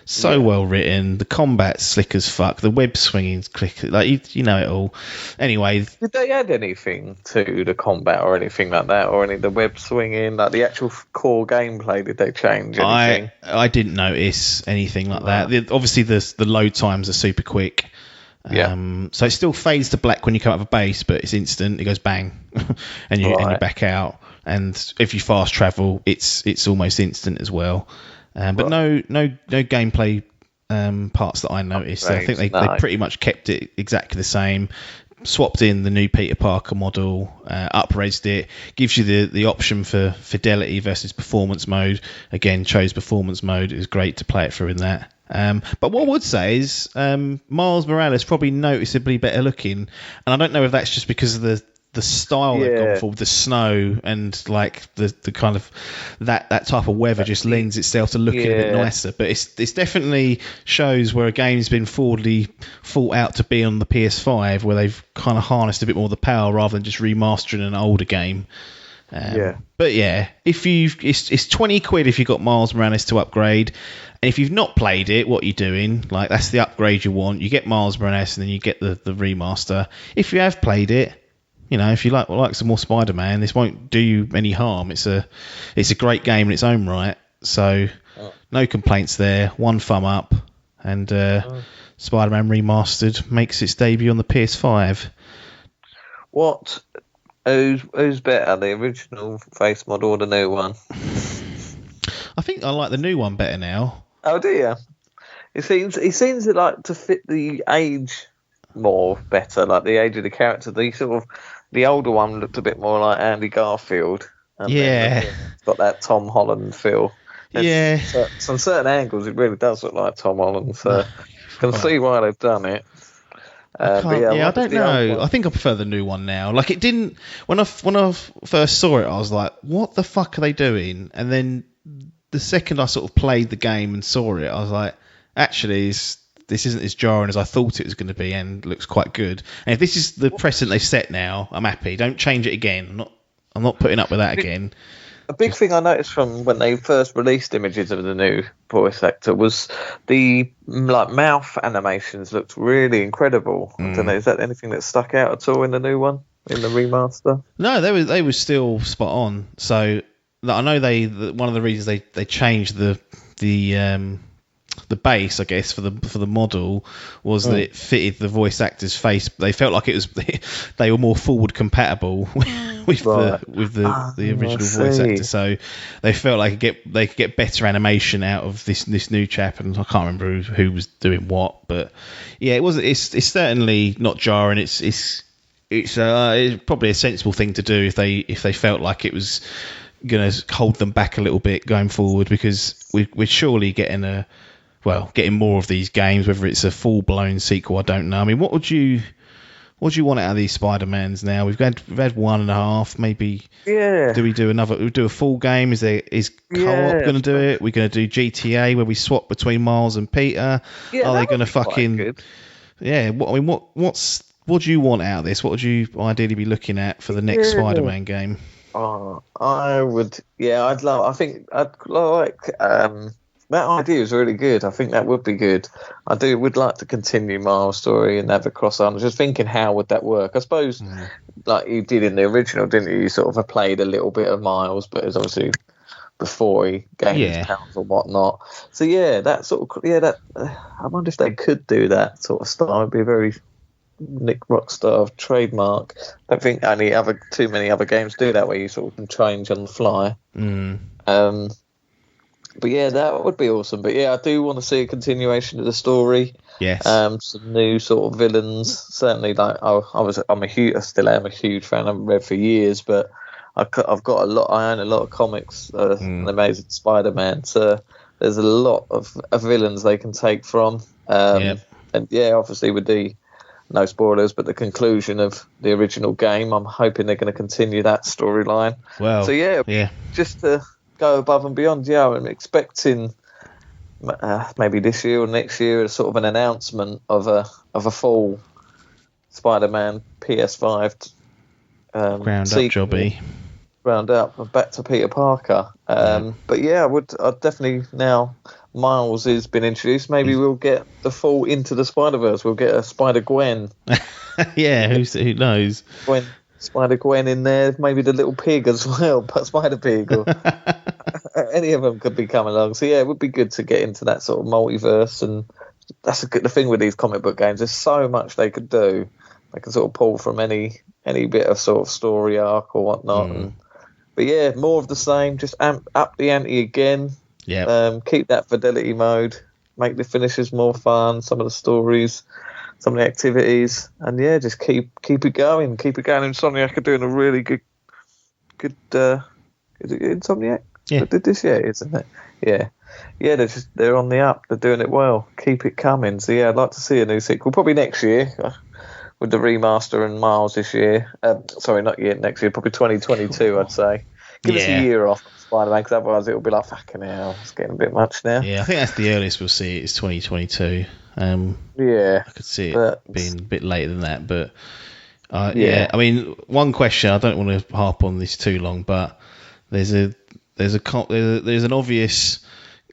So well written, the combat's slick as fuck, the web swinging's click, like you know it all. Anyway, did they add anything to the combat or anything like that, or any of the web swinging, like the actual core gameplay? Did they change anything? I didn't notice anything like that. Obviously, the load times are super quick. So it still fades to black when you come out of a base, but it's instant. It goes bang, and you back out. And if you fast travel, it's almost instant as well. But no gameplay parts that I noticed. I think they No. pretty much kept it exactly the same. Swapped in the new Peter Parker model, upraised it, gives you the option for fidelity versus performance mode. Again, chose performance mode. It was great to play it through in that. But what I would say is Miles Morales probably noticeably better looking, and I don't know if that's just because of the style they've gone for with the snow and like the kind of that type of weather just lends itself to looking a bit nicer. But it's definitely shows where a game's been forwardly thought out to be on the PS5, where they've kind of harnessed a bit more of the power rather than just remastering an older game. But yeah, it's 20 quid if you've got Miles Morales to upgrade. And if you've not played it, what are you doing? Like, that's the upgrade you want. You get Miles Morales and then you get the remaster. If you have played it, you know, if you like some more Spider-Man, this won't do you any harm. It's a great game in its own right. So no complaints there. One thumb up, and Spider-Man Remastered makes its debut on the PS5. Who's better, the original face model or the new one? I think I like the new one better now. Oh, do you? He seems to like to fit the age more better, like the age of the character. The older one looked a bit more like Andy Garfield. And it's got that Tom Holland feel. So on certain angles, it really does look like Tom Holland. So you can see why they've done it. I don't know. I think I prefer the new one now. Like, it didn't when I first saw it, I was like, "What the fuck are they doing?" And then the second I sort of played the game and saw it, I was like, "Actually, this isn't as jarring as I thought it was going to be, and looks quite good." And if this is the precedent they've set now, I'm happy. Don't change it again. I'm not putting up with that again. A big thing I noticed from when they first released images of the new voice actor was the mouth animations looked really incredible. I don't know, is that anything that stuck out at all in the new one, in the remaster? No, they were still spot on. So I know one of the reasons they changed the base, I guess, for the model was that it fitted the voice actor's face. They felt like they were more forward compatible with the original voice actor, so they felt like they could get better animation out of this new chap. And I can't remember who was doing what, but yeah, it's certainly not jarring. It's probably a sensible thing to do if they felt like it was going to hold them back a little bit going forward, because we're surely getting more of these games. Whether it's a full-blown sequel, I don't know. I mean, what would you want out of these Spider-Mans now? We've had 1.5, maybe. Yeah. Do we do a full game? Is co-op going to do it? We're going to do GTA where we swap between Miles and Peter. Yeah, are they going to fucking? Good. Yeah. What do you want out of this? What would you ideally be looking at for the next Spider-Man game? I would. Yeah, I'd like. That idea is really good. I think that would be good. Would like to continue Miles' story and have a crossover. I was just thinking, how would that work? I suppose, like you did in the original, didn't you? You sort of played a little bit of Miles, but it was obviously before he gained his powers or whatnot. So that sort of I wonder if they could do that sort of style. It'd be a very Nick Rockstar trademark. I don't think too many other games do that, where you sort of can change on the fly. But yeah, that would be awesome. But yeah, I do want to see a continuation of the story. Yes. Some new sort of villains. Certainly, like I still am a huge fan. I've read for years, but I've got a lot. I own a lot of comics. The Amazing Spider-Man. So there's a lot of villains they can take from. And yeah, obviously with the no spoilers, but the conclusion of the original game, I'm hoping they're going to continue that storyline. Well, so yeah, just to go above and beyond. Yeah, I'm expecting maybe this year or next year sort of an announcement of a full Spider-Man PS5 ground up jobby. Round up back to Peter Parker. But yeah, I'd definitely, now Miles has been introduced, maybe we'll get the full Into the Spider-Verse. We'll get a Spider-Gwen. Yeah, who knows? Spider-Gwen in there, maybe the little pig as well, but Spider-Pig, or any of them could be coming along. So yeah, it would be good to get into that sort of multiverse, and that's the thing with these comic book games. There's so much they could do. They can sort of pull from any bit of sort of story arc or whatnot. But yeah, more of the same. Just up the ante again. Yeah. Keep that fidelity mode. make the finishes more fun, some of the stories, some of the activities, and yeah, just keep it going. Insomniac are doing a really good. Is it Insomniac? Yeah. That did this, yeah, isn't it? Yeah. Yeah, they're on the up. They're doing it well. Keep it coming. So yeah, I'd like to see a new sequel, probably next year with the remaster and Miles this year. Sorry, not yet. Next year, probably 2022. I'd say. Give us a year off Spider-Man, because otherwise it'll be like fucking hell. It's getting a bit much now. Yeah, I think that's the earliest we'll see it is 2022. Yeah, I could see it being a bit later than that, but yeah. I mean, one question. I don't want to harp on this too long, but there's an obvious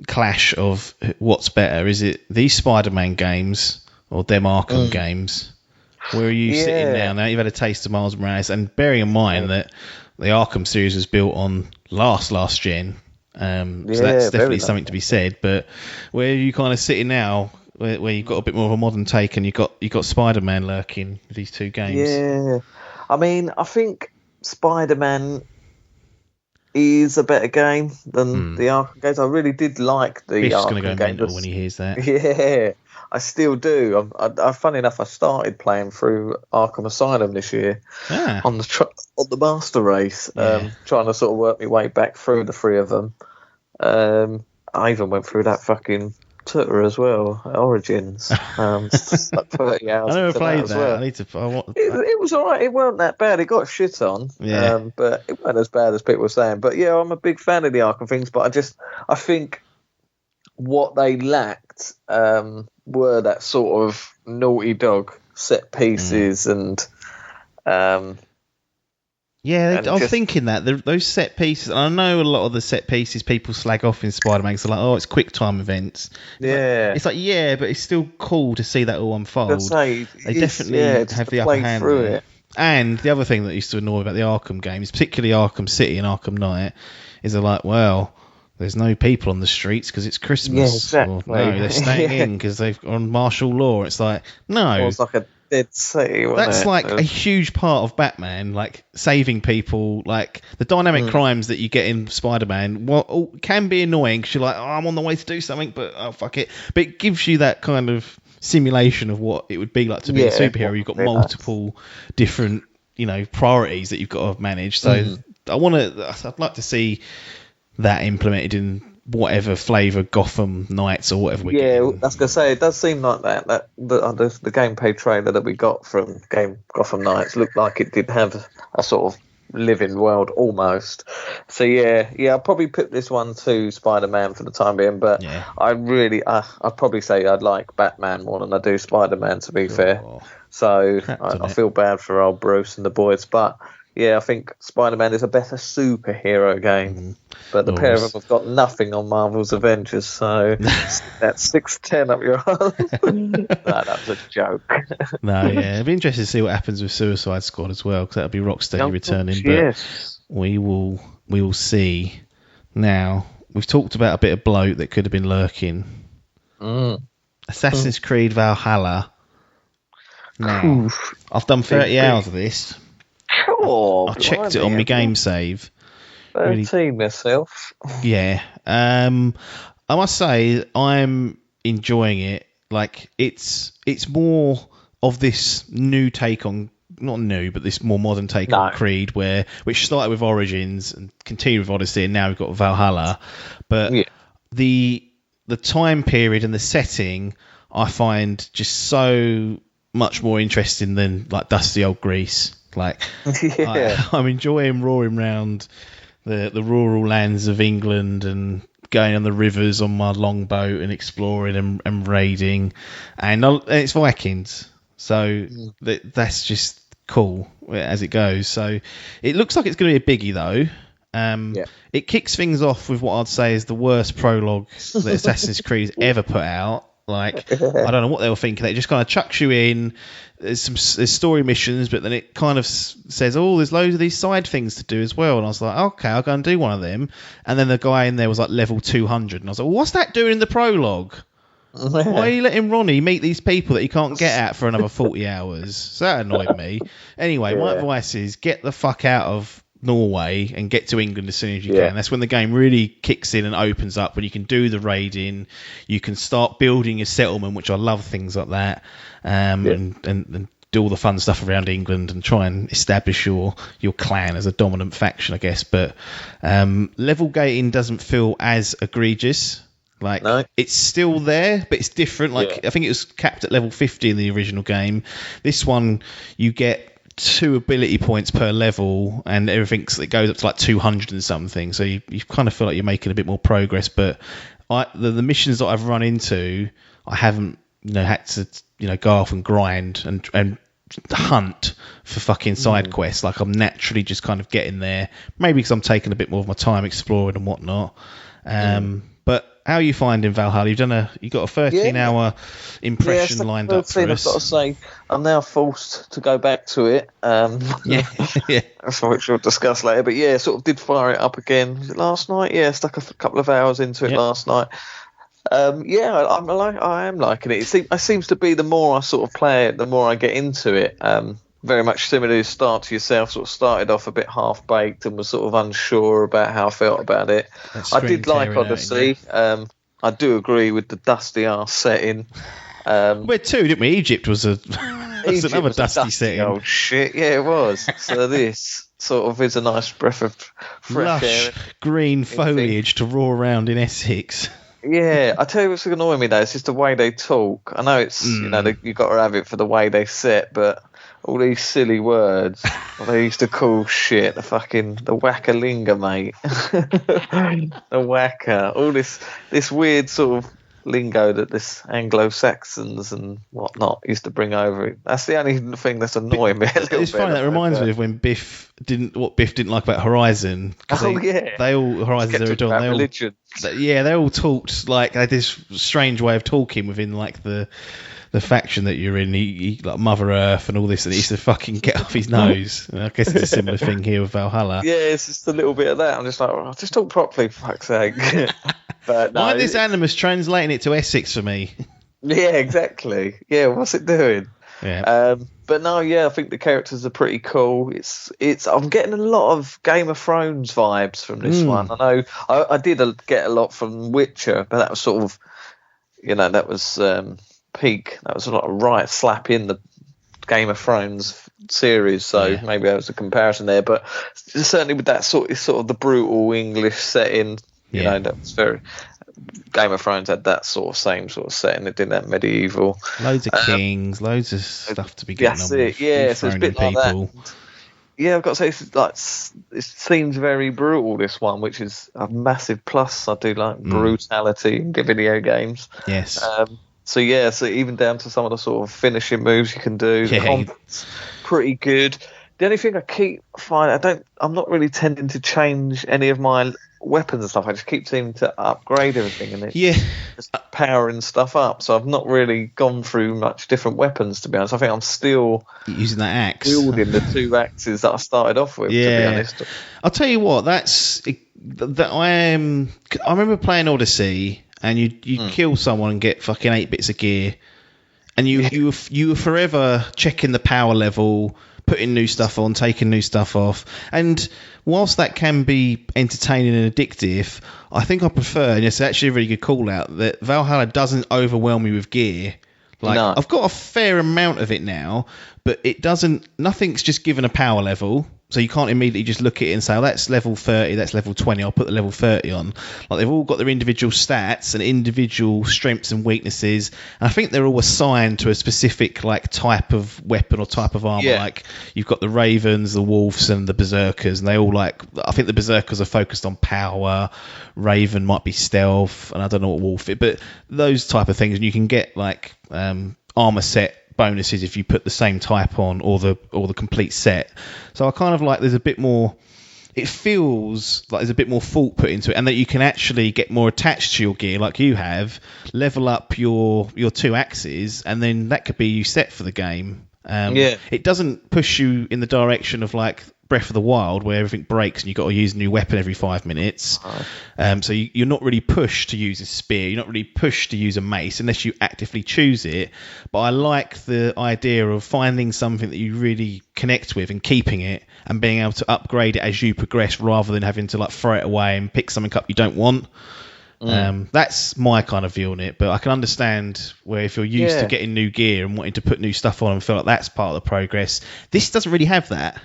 clash of what's better. Is it these Spider-Man games or them Arkham games? Where are you sitting now? Now you've had a taste of Miles Morales, and bearing in mind that the Arkham series was built on last gen, so that's definitely something to be said. But where are you kind of sitting now, where you've got a bit more of a modern take, and you've got Spider-Man lurking with these two games? Yeah, I mean, I think Spider-Man is a better game than the Arkham games. I really did like the Biff's Arkham going to go mental when he hears that. Yeah, I still do. Funny enough, I started playing through Arkham Asylum this year on the Master Race, trying to sort of work my way back through the three of them. I even went through that fucking Tutor as well, Origins. Like 30 hours. I never played that. Well. I need to. It was alright. It weren't that bad. It got shit on, but it wasn't as bad as people were saying. But yeah, I'm a big fan of the Arkham things. But I think what they lacked were that sort of Naughty Dog set pieces and. Yeah, I was thinking that those set pieces. I know a lot of the set pieces people slag off in Spider-Man. It's like, it's quick time events. Yeah, it's like but it's still cool to see that all unfold. They definitely have the upper hand through there. it. And the other thing that used to annoy about the Arkham games, particularly Arkham City and Arkham Knight, is they're like, well, there's no people on the streets because it's Christmas. Yeah, exactly. Or, no, they're staying in because they've on martial law. It's like, no. Well, it's like a dead city. That's like a huge part of Batman, like saving people, like the dynamic crimes that you get in Spider-Man. Well, can be annoying because you're like, I'm on the way to do something, but fuck it. But it gives you that kind of simulation of what it would be like to be a superhero. You've got multiple different, priorities that you've got to manage. So I'd like to see that implemented in whatever flavour Gotham Knights or whatever we get. Yeah, I was going to say, it does seem like that the gameplay trailer that we got from Gotham Knights looked like it did have a sort of living world almost. So yeah, I'll probably put this one to Spider-Man for the time being, but I'd probably say I'd like Batman more than I do Spider-Man, to be fair. So I feel bad for old Bruce and the boys, but yeah, I think Spider-Man is a better superhero game. But the pair of them have got nothing on Marvel's Avengers, so that's 6-10 up your ass. No, that was a joke. No, yeah. It'd be interesting to see what happens with Suicide Squad as well, because that'll be Rocksteady returning. But we will see. Now, we've talked about a bit of bloat that could have been lurking. Assassin's Creed Valhalla. Now, I've done 30 hours of this. Cool. I checked it on my game save. 13 myself. Yeah. I must say I'm enjoying it. Like it's more of this new take on, not new, but this more modern take on Creed, which started with Origins and continued with Odyssey, and now we've got Valhalla. But the time period and the setting I find just so much more interesting than like dusty old Greece. Like I'm enjoying roaring around the rural lands of England and going on the rivers on my longboat and exploring and raiding, and it's Vikings, so that's just cool as it goes. So it looks like it's going to be a biggie though. It kicks things off with what I'd say is the worst prologue that Assassin's Creed ever put out. Like, I don't know what they were thinking. It just kind of chucks you in. There's story missions, but then it kind of says, there's loads of these side things to do as well. And I was like, okay, I'll go and do one of them. And then the guy in there was like level 200. And I was like, what's that doing in the prologue? Why are you letting Ronnie meet these people that he can't get at for another 40 hours? So that annoyed me. Anyway, my advice is get the fuck out of Norway and get to England as soon as you can. That's when the game really kicks in and opens up, when you can do the raiding, you can start building your settlement, which I love things like that, and do all the fun stuff around England and try and establish your clan as a dominant faction, I guess. But level gating doesn't feel as egregious. Like, no. It's still there, but it's different. Like, I think it was capped at level 50 in the original game. This one, you get 2 ability points per level, and everything that goes up to like 200 and something. So you kind of feel like you're making a bit more progress. But the missions that I've run into, I haven't had to go off and grind and hunt for fucking side quests. Like, I'm naturally just kind of getting there. Maybe because I'm taking a bit more of my time exploring and whatnot. But how are you finding Valhalla? You got a 13-hour impression lined up for us. I've got to say, I'm now forced to go back to it. That's which we'll discuss later. But sort of did fire it up again. Was it last night? Yeah, stuck a couple of hours into it last night. I am liking it. It seems to be the more I sort of play it, the more I get into it. Very much similar to Start to Yourself, sort of started off a bit half-baked and was sort of unsure about how I felt about it. I did like Odyssey. I do agree with the dusty-arse setting. Where too, didn't we? Egypt was another dusty setting. Oh, shit. Yeah, it was. So this sort of is a nice breath of fresh air. Green foliage to roar around in Essex. Yeah, I tell you what's annoying me though, it's just the way they talk. I know it's you've got to have it for the way they sit, but all these silly words they used to call shit the wackalinga, mate. The whacker, all this weird sort of lingo that this Anglo-Saxons and whatnot used to bring over. That's the only thing that's annoying me a little bit. It's funny, that reminds me of when Biff didn't like about Horizon. They all Horizon Zero Dawn. They all talked like they had this strange way of talking within like the faction that you're in. He like Mother Earth and all this, and he used to fucking get off his nose. I guess it's a similar thing here with Valhalla. Yeah, it's just a little bit of that. I'm just like, just talk properly, for fuck's sake. But no, why this Animus translating it to Essex for me? Yeah, exactly. Yeah, what's it doing? Yeah. But no, I think the characters are pretty cool. I'm getting a lot of Game of Thrones vibes from this one. I know I did get a lot from Witcher, but that was sort of, that was peak. That was a lot of right slap in the Game of Thrones series. So maybe there was a comparison there, but certainly with that sort of the brutal English setting. That was very. Game of Thrones had that same sort of setting. It did that medieval. Loads of kings, loads of stuff to be getting on with. Yeah, so it's a bit like that. Yeah, I've got to say, it seems very brutal, this one, which is a massive plus. I do like brutality in video games. Yes. So even down to some of the sort of finishing moves you can do. The combat's pretty good. The only thing I keep finding, I'm not really tending to change any of my weapons and stuff. I just keep seeming to upgrade everything, and it's just powering stuff up. So I've not really gone through much different weapons, to be honest. I think I'm still using that axe, wielding the 2 axes that I started off with. To be honest, I'll tell you what. I remember playing Odyssey, and you kill someone and get fucking 8 bits of gear, and you were forever checking the power level, putting new stuff on, taking new stuff off. And whilst that can be entertaining and addictive, I think I prefer, and it's actually a really good call out, that Valhalla doesn't overwhelm me with gear. I've got a fair amount of it now, but nothing's just given a power level. So you can't immediately just look at it and say, that's level 30, that's level 20, I'll put the level 30 on. Like, they've all got their individual stats and individual strengths and weaknesses. And I think they're all assigned to a specific type of weapon or type of armor. Yeah. Like, you've got the Ravens, the Wolves, and the Berserkers. And they all I think the Berserkers are focused on power. Raven might be stealth, and I don't know what Wolf is. But those type of things. And you can get armor set bonuses if you put the same type on, or the complete set. So I kind of there's a bit more, it feels like there's a bit more thought put into it, and that you can actually get more attached to your gear, like you have, level up your 2 axes, and then that could be you set for the game. It doesn't push you in the direction of Breath of the Wild, where everything breaks and you've got to use a new weapon every 5 minutes. So you're not really pushed to use a spear. You're not really pushed to use a mace unless you actively choose it. But I like the idea of finding something that you really connect with and keeping it and being able to upgrade it as you progress, rather than having to like throw it away and pick something up you don't want. That's my kind of view on it, but I can understand where if you're used to getting new gear and wanting to put new stuff on and feel like that's part of the progress, this doesn't really have that.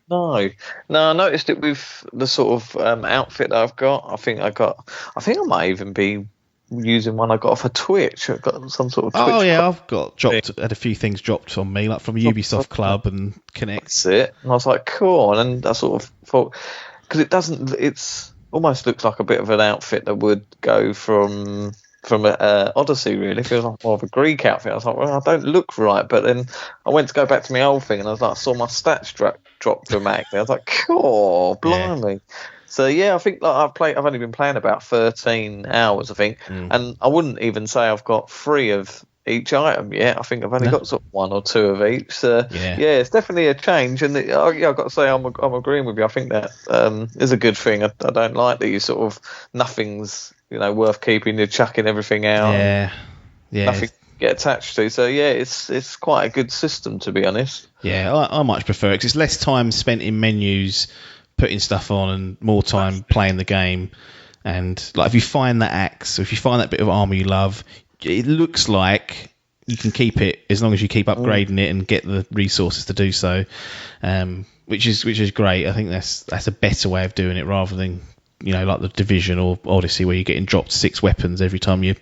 No, I noticed it with the sort of outfit that I've got. I think I might even be using one I got off of Twitch. I've got some sort of Twitch. Oh yeah, I've had a few things dropped on me, like from Ubisoft Club and Connect. That's it. And I was like, cool. And then I sort of thought, because it's almost looks like a bit of an outfit that would go from Odyssey, really. It feels like more of a Greek outfit. I was like, well, I don't look right. But then I went to go back to my old thing, and I was like, I saw my stats drop dramatically. I was like, cool, blimey. Yeah. So yeah, I think like I've only been playing about 13 hours, I think, and I wouldn't even say I've got 3 of each item yet. I think I've only got sort of 1 or 2 of each. So yeah, it's definitely a change. And I've got to say, I'm agreeing with you. I think that is a good thing. I don't like that you sort of nothing's worth keeping. You're chucking everything out. Yeah. Nothing to get attached to. So yeah, it's quite a good system, to be honest. Yeah, I much prefer it because it's less time spent in menus putting stuff on and more time playing the game. And like if you find that axe, or if you find that bit of armor you love, it looks like you can keep it as long as you keep upgrading it and get the resources to do so, which is great. I think that's a better way of doing it, rather than like the Division or Odyssey, where you're getting dropped 6 weapons every time you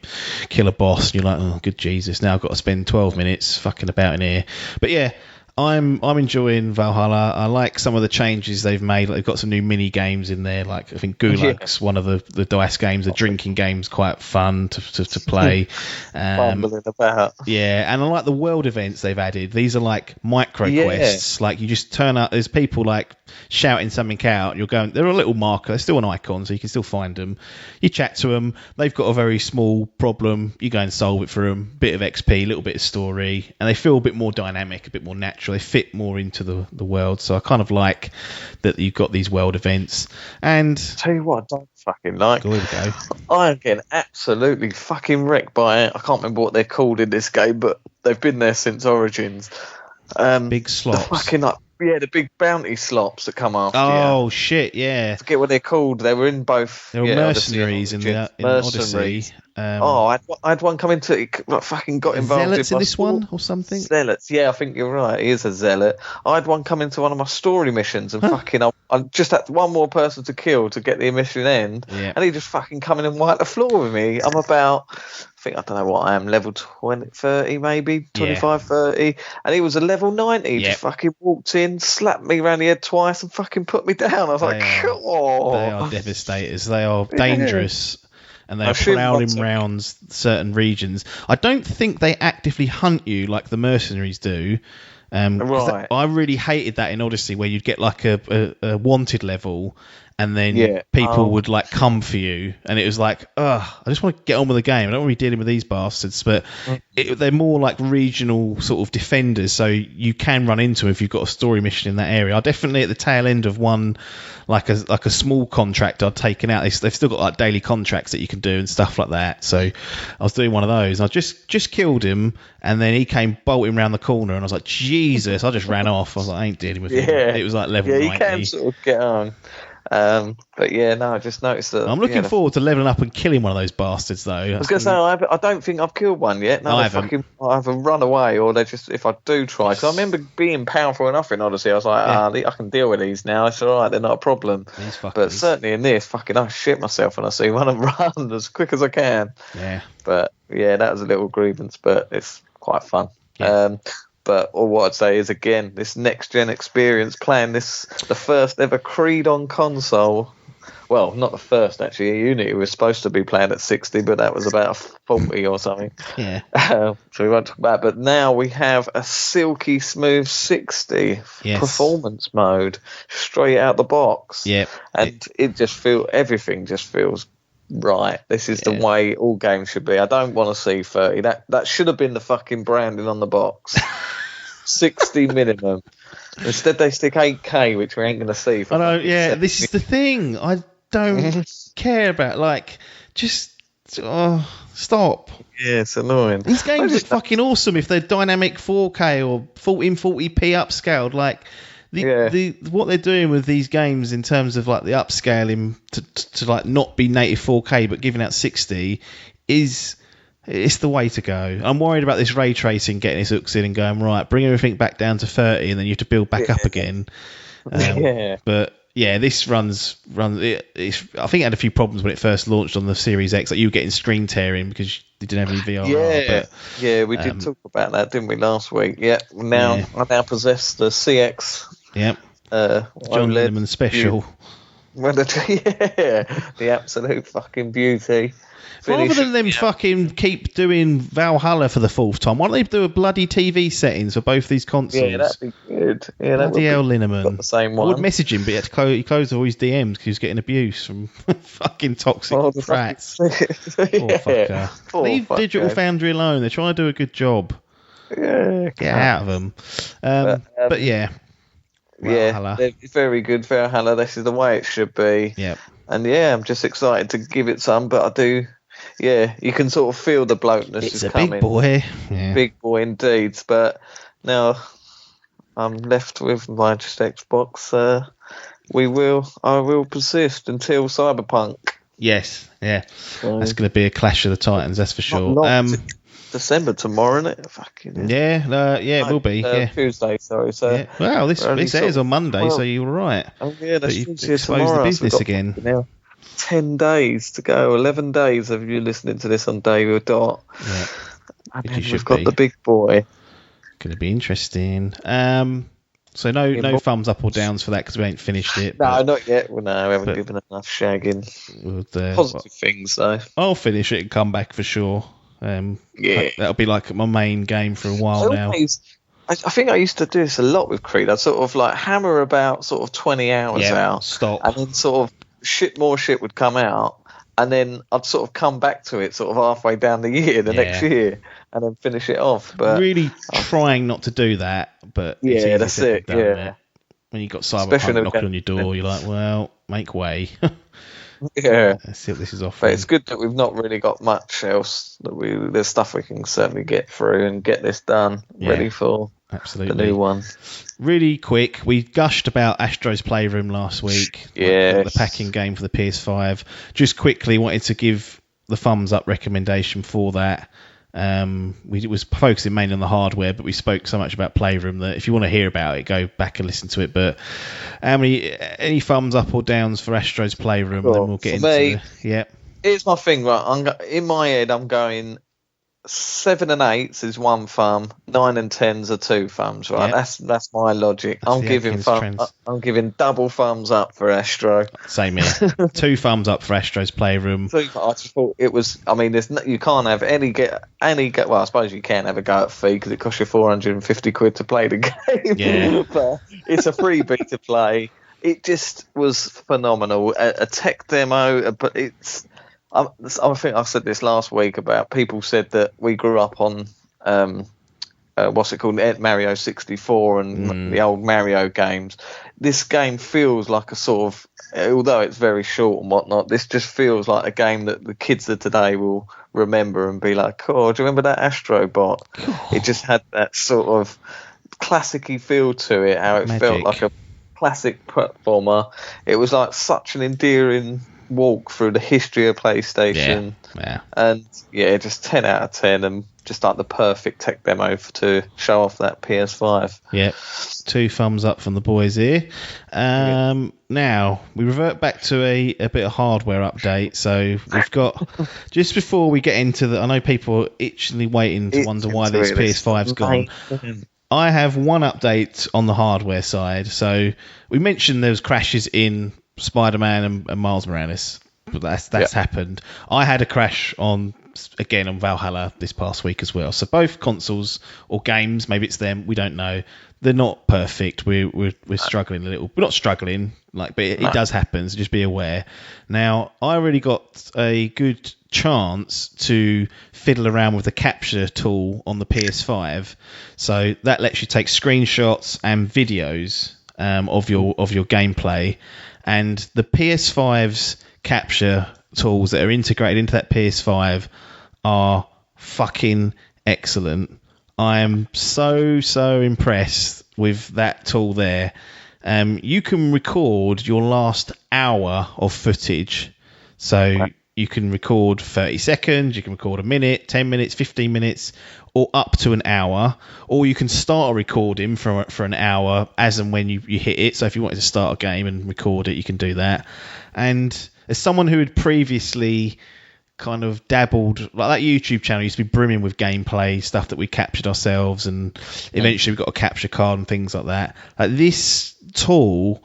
kill a boss and you're like, oh good Jesus, now I've got to spend 12 minutes fucking about in here. But yeah, I'm enjoying Valhalla. I like some of the changes they've made. Like they've got some new mini games in there. Like I think Gulag's one of the DICE games. The drinking game's quite fun to play. About. Yeah, and I like the world events they've added. These are like micro quests. Like you just turn up. There's people like shouting something out. You're going. They're a little marker. They're still an icon, so you can still find them. You chat to them. They've got a very small problem. You go and solve it for them. Bit of XP, a little bit of story, and they feel a bit more dynamic, a bit more natural. They fit more into the world. So I kind of like that you've got these world events. And tell you what, I don't fucking like. Here we go. I'm getting absolutely fucking wrecked by it. I can't remember what they're called in this game, but they've been there since Origins. Big slops. The big bounty slops that come after you. Oh, shit, yeah. I forget what they're called. They were in both... They were mercenaries in Odyssey. I had one come into it, fucking got involved Zealots in this one or something? Zealots, yeah, I think you're right. He is a zealot. I had one come into one of my story missions and I just had one more person to kill to get the mission end, and he just fucking come in and wipe the floor with me. I'm about... I don't know what I am, level 20, 30 maybe, 25, 30. And he was a level 90, just fucking walked in, slapped me around the head twice and fucking put me down. I was like, oh. They are devastators. They are dangerous. And they're prowling around certain regions. I don't think they actively hunt you like the mercenaries do. Right. I really hated that in Odyssey, where you'd get like a wanted level, and then people would like come for you, and it was like, I just want to get on with the game. I don't want to be dealing with these bastards. But they're more like regional sort of defenders, so you can run into them if you've got a story mission in that area. I definitely at the tail end of one, like a small contract I'd taken out. They've still got like daily contracts that you can do and stuff like that. So I was doing one of those, and I just killed him, and then he came bolting around the corner, and I was like, Jesus! I just ran off. I was like, I ain't dealing with him. It was like level 90. You can sort of get on. But yeah, no, I just noticed that. I'm looking forward to leveling up and killing one of those bastards, though. I was going to say, I don't think I've killed one yet. No, I haven't. I haven't run away, or they just, if I do try. Because I remember being powerful enough in Odyssey. I was like, I can deal with these now. It's all right, they're not a problem. But certainly in this, I shit myself when I see one and run as quick as I can. Yeah. But yeah, that was a little grievance, but it's quite fun. Yeah. But what I'd say is, again, this next-gen experience, playing the first ever Creed on console. Well, not the first, actually. Unity was supposed to be playing at 60, but that was about 40 or something. Yeah. So we won't talk about it. But now we have a silky smooth 60 performance mode straight out the box. Yeah. And everything just feels right. This is the way all games should be. I don't want to see 30. That should have been the fucking branding on the box. 60 minimum. Instead, they stick 8K, which we ain't going to see. For I know, fucking yeah, 7 this is the thing. I don't care about, like, just stop. Yeah, it's annoying. These games look fucking awesome if they're dynamic 4K or 1440p upscaled. Like, what they're doing with these games in terms of like the upscaling to like not be native 4K but giving out 60 it's the way to go. I'm worried about this ray tracing getting its hooks in and going, right, bring everything back down to 30 and then you have to build back up again. But yeah, this runs. It's, I think it had a few problems when it first launched on the Series X. Like you were getting screen tearing because you didn't have any VR. We did talk about that, didn't we, last week? Yeah. I now possess the CX. Yep. John Linneman special. The absolute fucking beauty. Rather than them fucking keep doing Valhalla for the 4th time, why don't they do a bloody TV settings for both these consoles? Yeah, that'd be good. Yeah, bloody hell, Linneman. Got the same one. I would message him, but he closed all his DMs because he was getting abuse from fucking toxic brats. Poor fucker. Leave Digital Foundry alone. They're trying to do a good job. Yeah, get out of them. But yeah. Valhalla. Yeah, they're very good. Valhalla, this is the way it should be. Yeah. And I'm just excited to give it some, but I do. Yeah, you can sort of feel the blokeness is coming. Big boy. Yeah. Big boy indeed. But now I'm left with my just Xbox. I will persist until Cyberpunk. Yes, yeah. That's going to be a clash of the titans, that's for sure. December tomorrow, isn't it? Fucking it will be. Tuesday, sorry. So well, this airs on Monday, so you're right. Oh yeah, that's expose the business again. Now 10 days to go. 11 days of you listening to this on day with Dot. Yeah, and then we've got the big boy. Going to be interesting. So no thumbs up or downs for that because we ain't finished it. No, not yet. Well, no, we haven't given enough shagging. Positive things though. I'll finish it and come back for sure. That'll be like my main game for a while now. I think I used to do this a lot with Creed. I'd sort of like hammer about sort of 20 hours out, stop, and then sort of more shit would come out, and then I'd sort of come back to it sort of halfway down the year, next year, and then finish it off. But really trying not to do that, but that's it. Yeah, when you got Cyberpunk knocking on your door, you're like, well, make way. Yeah, let's see what this is offering. But it's good that we've not really got much else. There's stuff we can certainly get through and get this done, ready for the new one. Really quick, we gushed about Astro's Playroom last week. The packing game for the PS5. Just quickly wanted to give the thumbs up recommendation for that. We was focusing mainly on the hardware, but we spoke so much about Playroom that if you want to hear about it, go back and listen to it. But any thumbs up or downs for Astro's Playroom? Then we'll get into Here's my thing, right? In my head, I'm going 7 and 8s is 1 thumb, 9 and 10s are 2 thumbs, right? Yep. That's my logic. I'm giving double thumbs up for Astro. Same here. 2 thumbs up for Astro's Playroom. I just thought it was. I mean, you can't have any well, I suppose you can have a go at fee because it costs you £450 to play the game. Yeah, but it's a freebie to play. It just was phenomenal. A tech demo, but it's. I think I said this last week about people said that we grew up on what's it called, Mario 64 and the old Mario games. This game feels like a sort of, although it's very short and whatnot, this just feels like a game that the kids of today will remember and be like, oh, do you remember that Astro Bot? It just had that sort of classic-y feel to it, how it felt like a classic platformer. It was like such an endearing walk through the history of PlayStation, and just 10 out of 10, and just like the perfect tech demo to show off that PS5. Yeah, 2 thumbs up from the boys here. Now we revert back to a bit of hardware update. So we've got just before we get into I know people are itchingly waiting to wonder why this PS5's gone. I have one update on the hardware side. So we mentioned there was crashes in Spider-Man and Miles Morales, but that's happened. I had a crash on Valhalla this past week as well. So both consoles or games, maybe it's them, we don't know. They're not perfect. We're struggling a little. We're not struggling, but it does happen. So just be aware. Now, I really got a good chance to fiddle around with the capture tool on the PS5. So that lets you take screenshots and videos of your gameplay, and the PS5's capture tools that are integrated into that PS5 are fucking excellent. I am so impressed with that tool there. You can record your last hour of footage. So you can record 30 seconds, you can record a minute, 10 minutes, 15 minutes, or up to an hour. Or you can start a recording for an hour as and when you hit it. So if you wanted to start a game and record it, you can do that. And as someone who had previously kind of dabbled, like that YouTube channel used to be brimming with gameplay stuff that we captured ourselves, and eventually we got a capture card and things like that. Like, this tool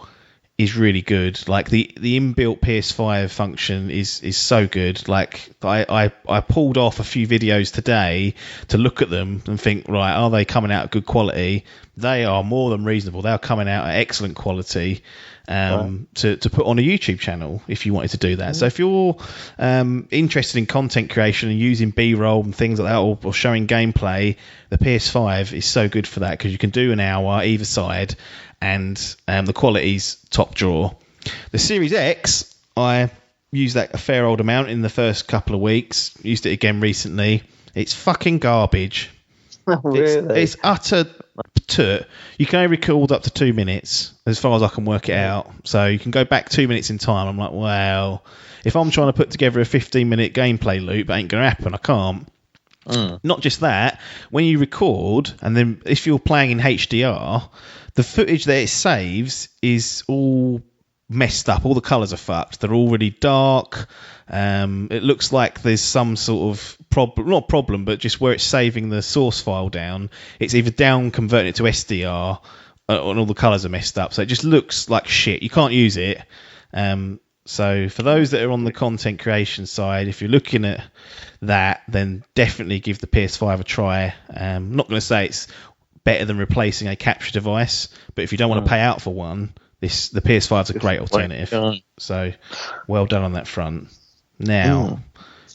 is really good. Like the inbuilt PS5 function is so good. Like I pulled off a few videos today to look at them and think, right, are they coming out at good quality? They are more than reasonable. They are coming out at excellent quality. To put on a YouTube channel if you wanted to do that. So if you're interested in content creation and using B-roll and things like that, or showing gameplay, the PS5 is so good for that, because you can do an hour either side, and the quality's top drawer. The Series X, I used that a fair old amount in the first couple of weeks. Used it again recently. It's fucking garbage. Really? It's utter toot. You can only record up to 2 minutes, as far as I can work it out. So you can go back 2 minutes in time. I'm like, well, if I'm trying to put together a 15-minute gameplay loop, it ain't going to happen. I can't. Not just that, when you record, and then if you're playing in HDR, the footage that it saves is all messed up. All the colours are fucked. They're all really dark. It looks like there's some sort of not problem, but just where it's saving the source file down, it's either down converting it to SDR, and all the colours are messed up. So it just looks like shit. You can't use it. So for those that are on the content creation side, if you're looking at that, then definitely give the PS5 a try. I'm not going to say it's better than replacing a capture device, but if you don't want to pay out for one, the PS5 is a great alternative. So well done on that front. Now,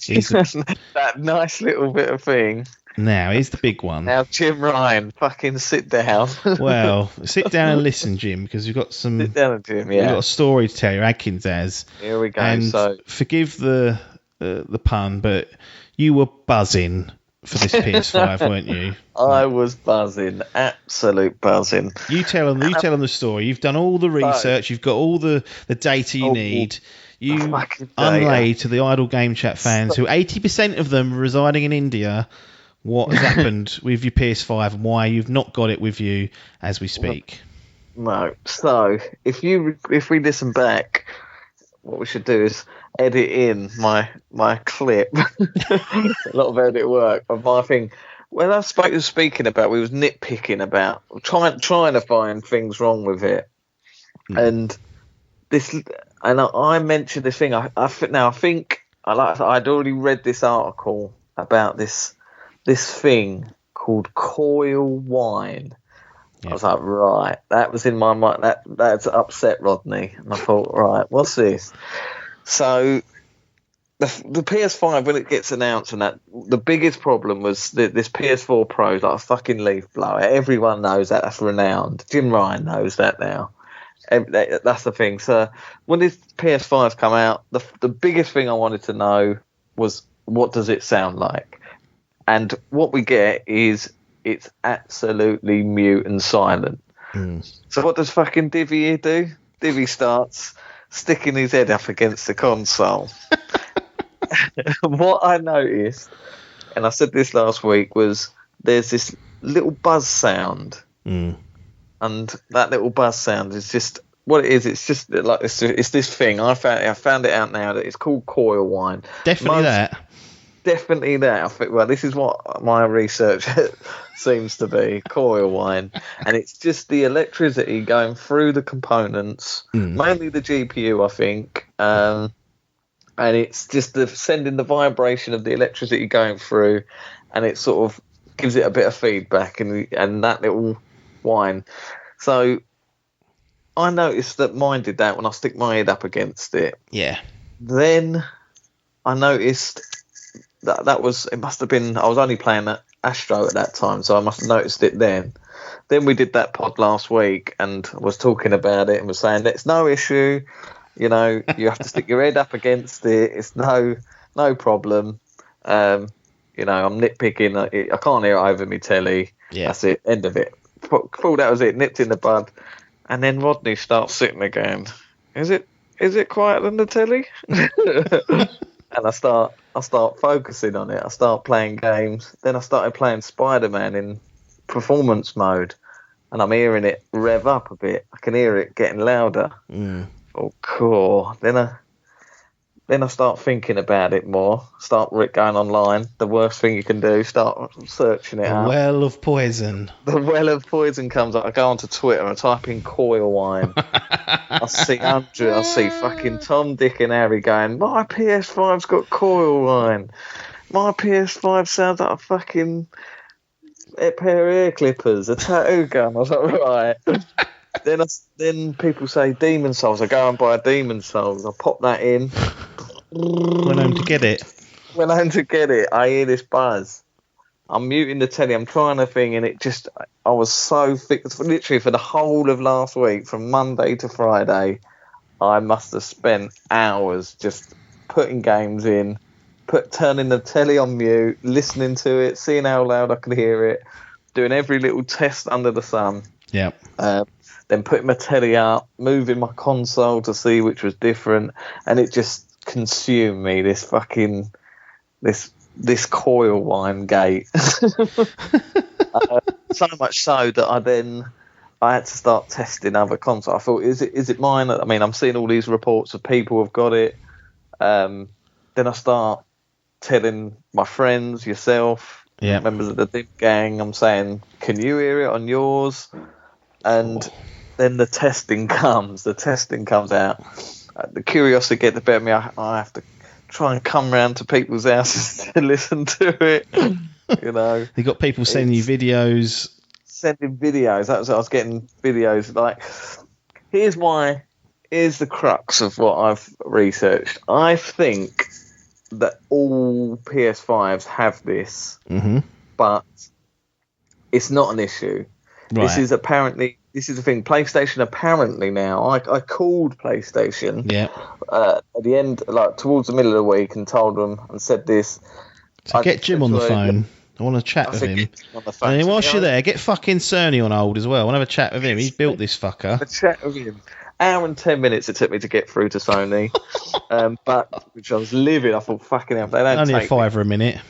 that nice little bit of thing. Now, here's the big one. Now, Jim Ryan, fucking sit down. Well, sit down and listen, Jim, because we've got some. Sit down, Jim. Yeah. We've got a story to tell you. Adkins has. Here we go. And so, forgive the pun, but you were buzzing for this PS5, weren't you? I was buzzing, absolute buzzing. You tell them the story. You've done all the research. You've got all the data you need. You unlaid to the Idle Game Chat fans, who 80% of them are residing in India, what has happened with your PS5 and why you've not got it with you as we speak. No. So if we listen back, what we should do is edit in my clip. A lot of edit work of my thing. When I was speaking about, we was nitpicking about trying to find things wrong with it, and this. And I mentioned this thing. I think I'd already read this article about this thing called coil wine. Yeah. I was like, right, that was in my mind. That's upset Rodney. And I thought, right, what's this? So the PS5, when it gets announced, and that the biggest problem was this PS4 Pro is like a fucking leaf blower. Everyone knows that. That's renowned. Jim Ryan knows that now. That's the thing. So when this PS5 come out, the biggest thing I wanted to know was, what does it sound like? And what we get is it's absolutely mute and silent. So what does fucking Divvy here do? Divvy starts sticking his head up against the console. What I noticed, and I said this last week, was there's this little buzz sound. And that little buzz sound is just what it is. It's just like it's this thing. I found it out now that it's called coil wine. Definitely that. I think. Well, this is what my research seems to be: coil wine, and it's just the electricity going through the components, mainly the GPU, I think, and it's just sending the vibration of the electricity going through, and it sort of gives it a bit of feedback, and that little wine. So I noticed that mine did that when I stick my head up against it. Yeah. Then I noticed that was, it must have been, I was only playing at Astro at that time, so I must have noticed it then. Then we did that pod last week and was talking about it and was saying it's no issue. You know, you have to stick your head up against it. It's no problem. You know, I'm nitpicking. I can't hear it over me telly. Yeah. That's it. End of it. Thought that was it. Nipped in the bud. And then Rodney starts sitting there going, Is it quieter than the telly? And I start focusing on it. I start playing games. Then I started playing Spider-Man in performance mode, and I'm hearing it rev up a bit. I can hear it getting louder. Oh, cool. Then I start thinking about it more. Start going online. The worst thing you can do. Start searching it out. Well of Poison. The Well of Poison comes up. I go onto Twitter and I type in coil wine. I see Andrew. I see fucking Tom, Dick, and Harry going, my PS5's got coil wine. My PS5 sounds like a fucking pair of ear clippers, a tattoo gun. I was like, right. Then people say Demon Souls. I go and buy a Demon Souls. I pop that in. Went home to get it. I hear this buzz. I'm muting the telly. I'm trying a thing, and it just, I was so thick. Literally for the whole of last week, from Monday to Friday, I must have spent hours just putting games in, turning the telly on mute, listening to it, seeing how loud I could hear it, doing every little test under the sun. Yeah. Then putting my telly up, moving my console to see which was different, and it just consumed me. This fucking this coil wine gate. So much so that I had to start testing other consoles. I thought, is it mine? I mean, I'm seeing all these reports of people have got it. Then I start telling my friends, yourself, members of the Dimp gang. I'm saying, can you hear it on yours? And then the testing comes. The testing comes out. The curiosity gets the better of me. I have to try and come round to people's houses to listen to it. You know, you got people sending you videos. Sending videos. That was, I was getting videos. Like, here's the crux of what I've researched. I think that all PS5s have this, but it's not an issue. Right. This is the thing. PlayStation apparently now. I called PlayStation. Yeah. At the end, like towards the middle of the week, and told them and said this. So get Jim on the phone. I want to chat with him. And then whilst you're there, get fucking Cerny on hold as well. I want to have a chat with him. He's built this fucker. A chat with him. Hour and 10 minutes it took me to get through to Sony. But which I was livid. I thought, fucking hell, they don't only take a fiver a minute.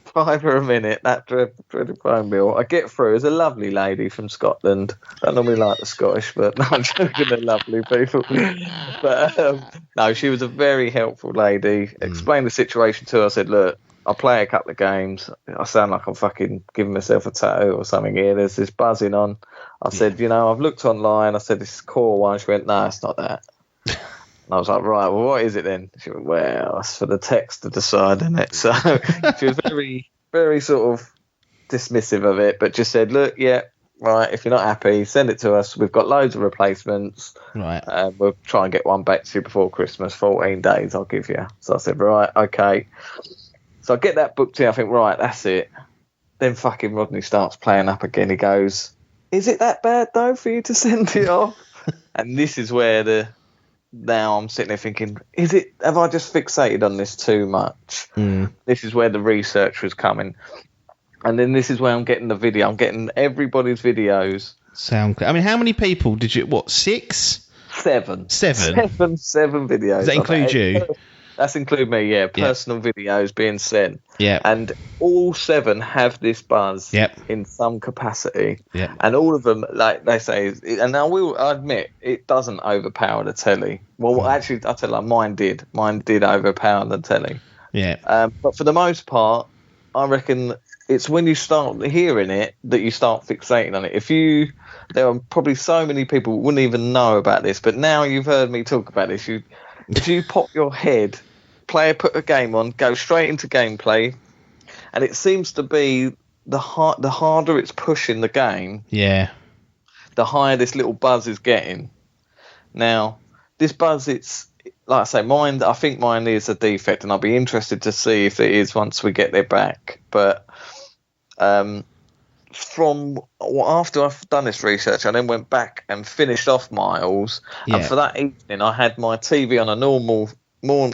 £5 a minute, that dreaded phone bill. I get through. There's a lovely lady from Scotland. I don't normally like the Scottish, but no, I'm joking, they're lovely people. But no, she was a very helpful lady. Explained the situation to her. I said, look, I play a couple of games. I sound like I'm fucking giving myself a tattoo or something here. There's this buzzing on. I said, you know, I've looked online. I said, this is core one. She went, no, it's not that. And I was like, right, well, what is it then? She went, well, it's for the text to decide, isn't it? So she was very, very sort of dismissive of it, but just said, look, yeah, right, if you're not happy, send it to us. We've got loads of replacements. Right. We'll try and get one back to you before Christmas. 14 days I'll give you. So I said, right, okay. So I get that booked in. I think, right, that's it. Then fucking Rodney starts playing up again. He goes, is it that bad, though, for you to send it off? And this is where now I'm sitting there thinking, have I just fixated on this too much? This is where the research was coming. And then this is where I'm getting the video. I'm getting everybody's videos. I mean, how many people did you, 6? 7. 7 videos. Does that include you? That's include me, yeah. Personal videos being sent. Yeah. And all 7 have this buzz in some capacity. Yeah. And all of them, like they say, and I admit, it doesn't overpower the telly. Well, actually, I tell you, mine did. Mine did overpower the telly. Yeah. But for the most part, I reckon it's when you start hearing it that you start fixating on it. There are probably so many people who wouldn't even know about this, but now you've heard me talk about this. If you pop your head, put a game on, go straight into gameplay, and it seems to be the harder it's pushing the game, the higher this little buzz is getting. Now, this buzz, like I say, I think mine is a defect, and I'll be interested to see if it is once we get there back. But after I've done this research, I then went back and finished off Miles, and for that evening, I had my TV on a more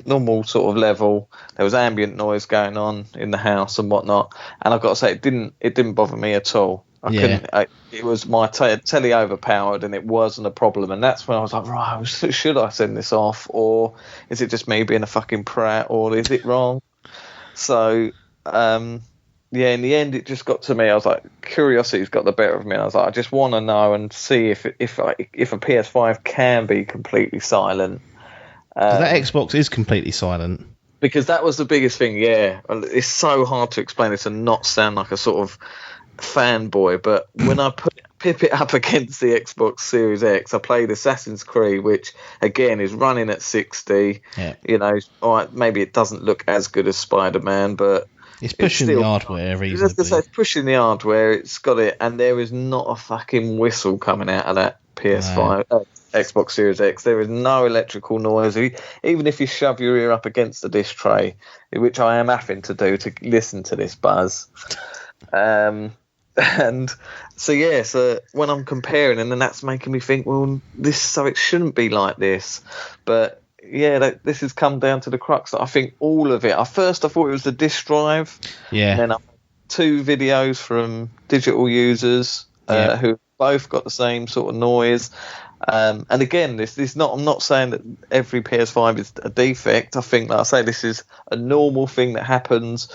normal sort of level. There was ambient noise going on in the house and whatnot, and I've got to say, it didn't bother me at all. It was my telly overpowered, and it wasn't a problem. And that's when I was like, right, should I send this off, or is it just me being a fucking prat, or is it wrong? So, in the end, it just got to me. I was like, curiosity's got the better of me. And I was like, I just want to know and see if a PS5 can be completely silent. That Xbox is completely silent. Because that was the biggest thing. Yeah, it's so hard to explain it and not sound like a sort of fanboy, but when I pip it up against the Xbox Series X, I played Assassin's Creed, which again is running at 60. Yeah. You know, all right, maybe it doesn't look as good as Spider-Man, but it's pushing the hardware reasonably. It's pushing the hardware. It's got it, and there is not a fucking whistle coming out of that PS5. No. Xbox Series X. There is no electrical noise. Even if you shove your ear up against the disc tray, which I am having to do to listen to this buzz. And so when I'm comparing, and then that's making me think, well, it shouldn't be like this. But yeah, this has come down to the crux. I think all of it. First, I thought it was the disc drive. Yeah. And then I had 2 videos from digital users who both got the same sort of noise. And again, I'm not saying that every PS5 is a defect. I think, like I say, this is a normal thing that happens,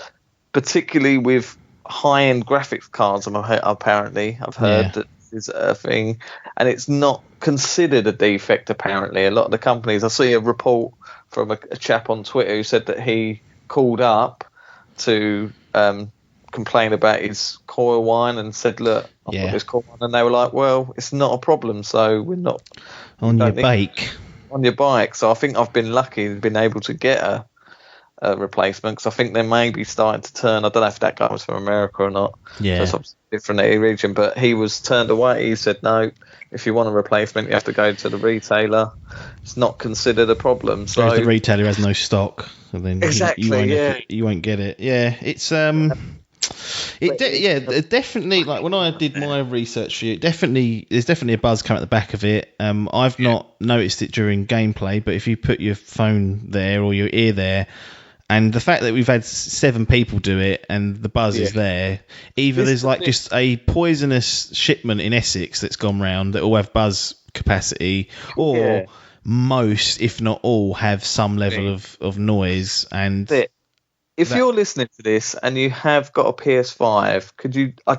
particularly with high-end graphics cards. Apparently, I've heard that this is a thing, and it's not considered a defect. Apparently, a lot of the companies. I see a report from a chap on Twitter who said that he called up to complain about his coil whine and said, "Look, I've got this coil whine," and they were like, "Well, it's not a problem, so we're not on your bike." On your bike. So I think I've been lucky, been able to get a replacement, because I think they may be starting to turn. I don't know if that guy was from America or not. Yeah, so it's different region, but he was turned away. He said, "No, if you want a replacement, you have to go to the retailer. It's not considered a problem." So the retailer has no stock, and then exactly, you won't get it. Yeah, it's definitely, like when I did my research for you, there's definitely a buzz coming at the back of it. I've not noticed it during gameplay, but if you put your phone there or your ear there, and the fact that we've had 7 people do it and the buzz is there, either there's like just a poisonous shipment in Essex that's gone round that all have buzz capacity, or most, if not all, have some level of noise. And if you're listening to this and you have got a PS5, could you? I'm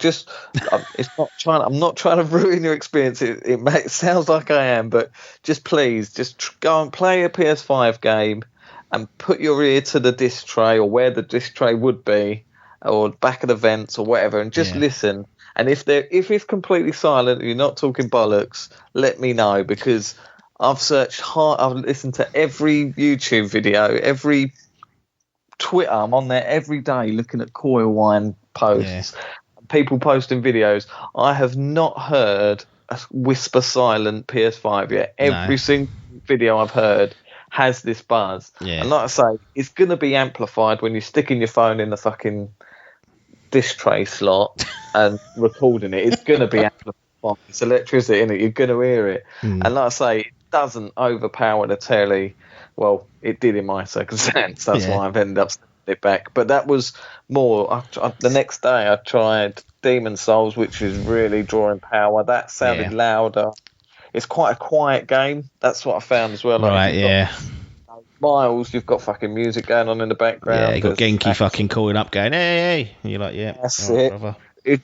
not trying to ruin your experience. It sounds like I am, but please go and play a PS5 game and put your ear to the disc tray, or where the disc tray would be, or back of the vents or whatever, and just listen. And if it's completely silent, you're not talking bollocks, let me know, because I've searched hard. I've listened to every YouTube video, every Twitter. I'm on there every day looking at coil whine posts, people posting videos. I have not heard a whisper silent PS5 yet. Every single video I've heard has this buzz. And like I say, it's going to be amplified when you're sticking your phone in the fucking disc tray slot and recording it. It's going to be amplified. It's electricity in it. You're going to hear it. And like I say, it doesn't overpower the telly. Well, it did in my circumstance. That's why I've ended up sending it back. But that was more. The next day I tried Demon Souls, which is really drawing power. That sounded louder. It's quite a quiet game. That's what I found as well. Right, Miles, you've got fucking music going on in the background. Yeah, you got Genki fucking calling up, going, hey. And you're like, that's it. Brother.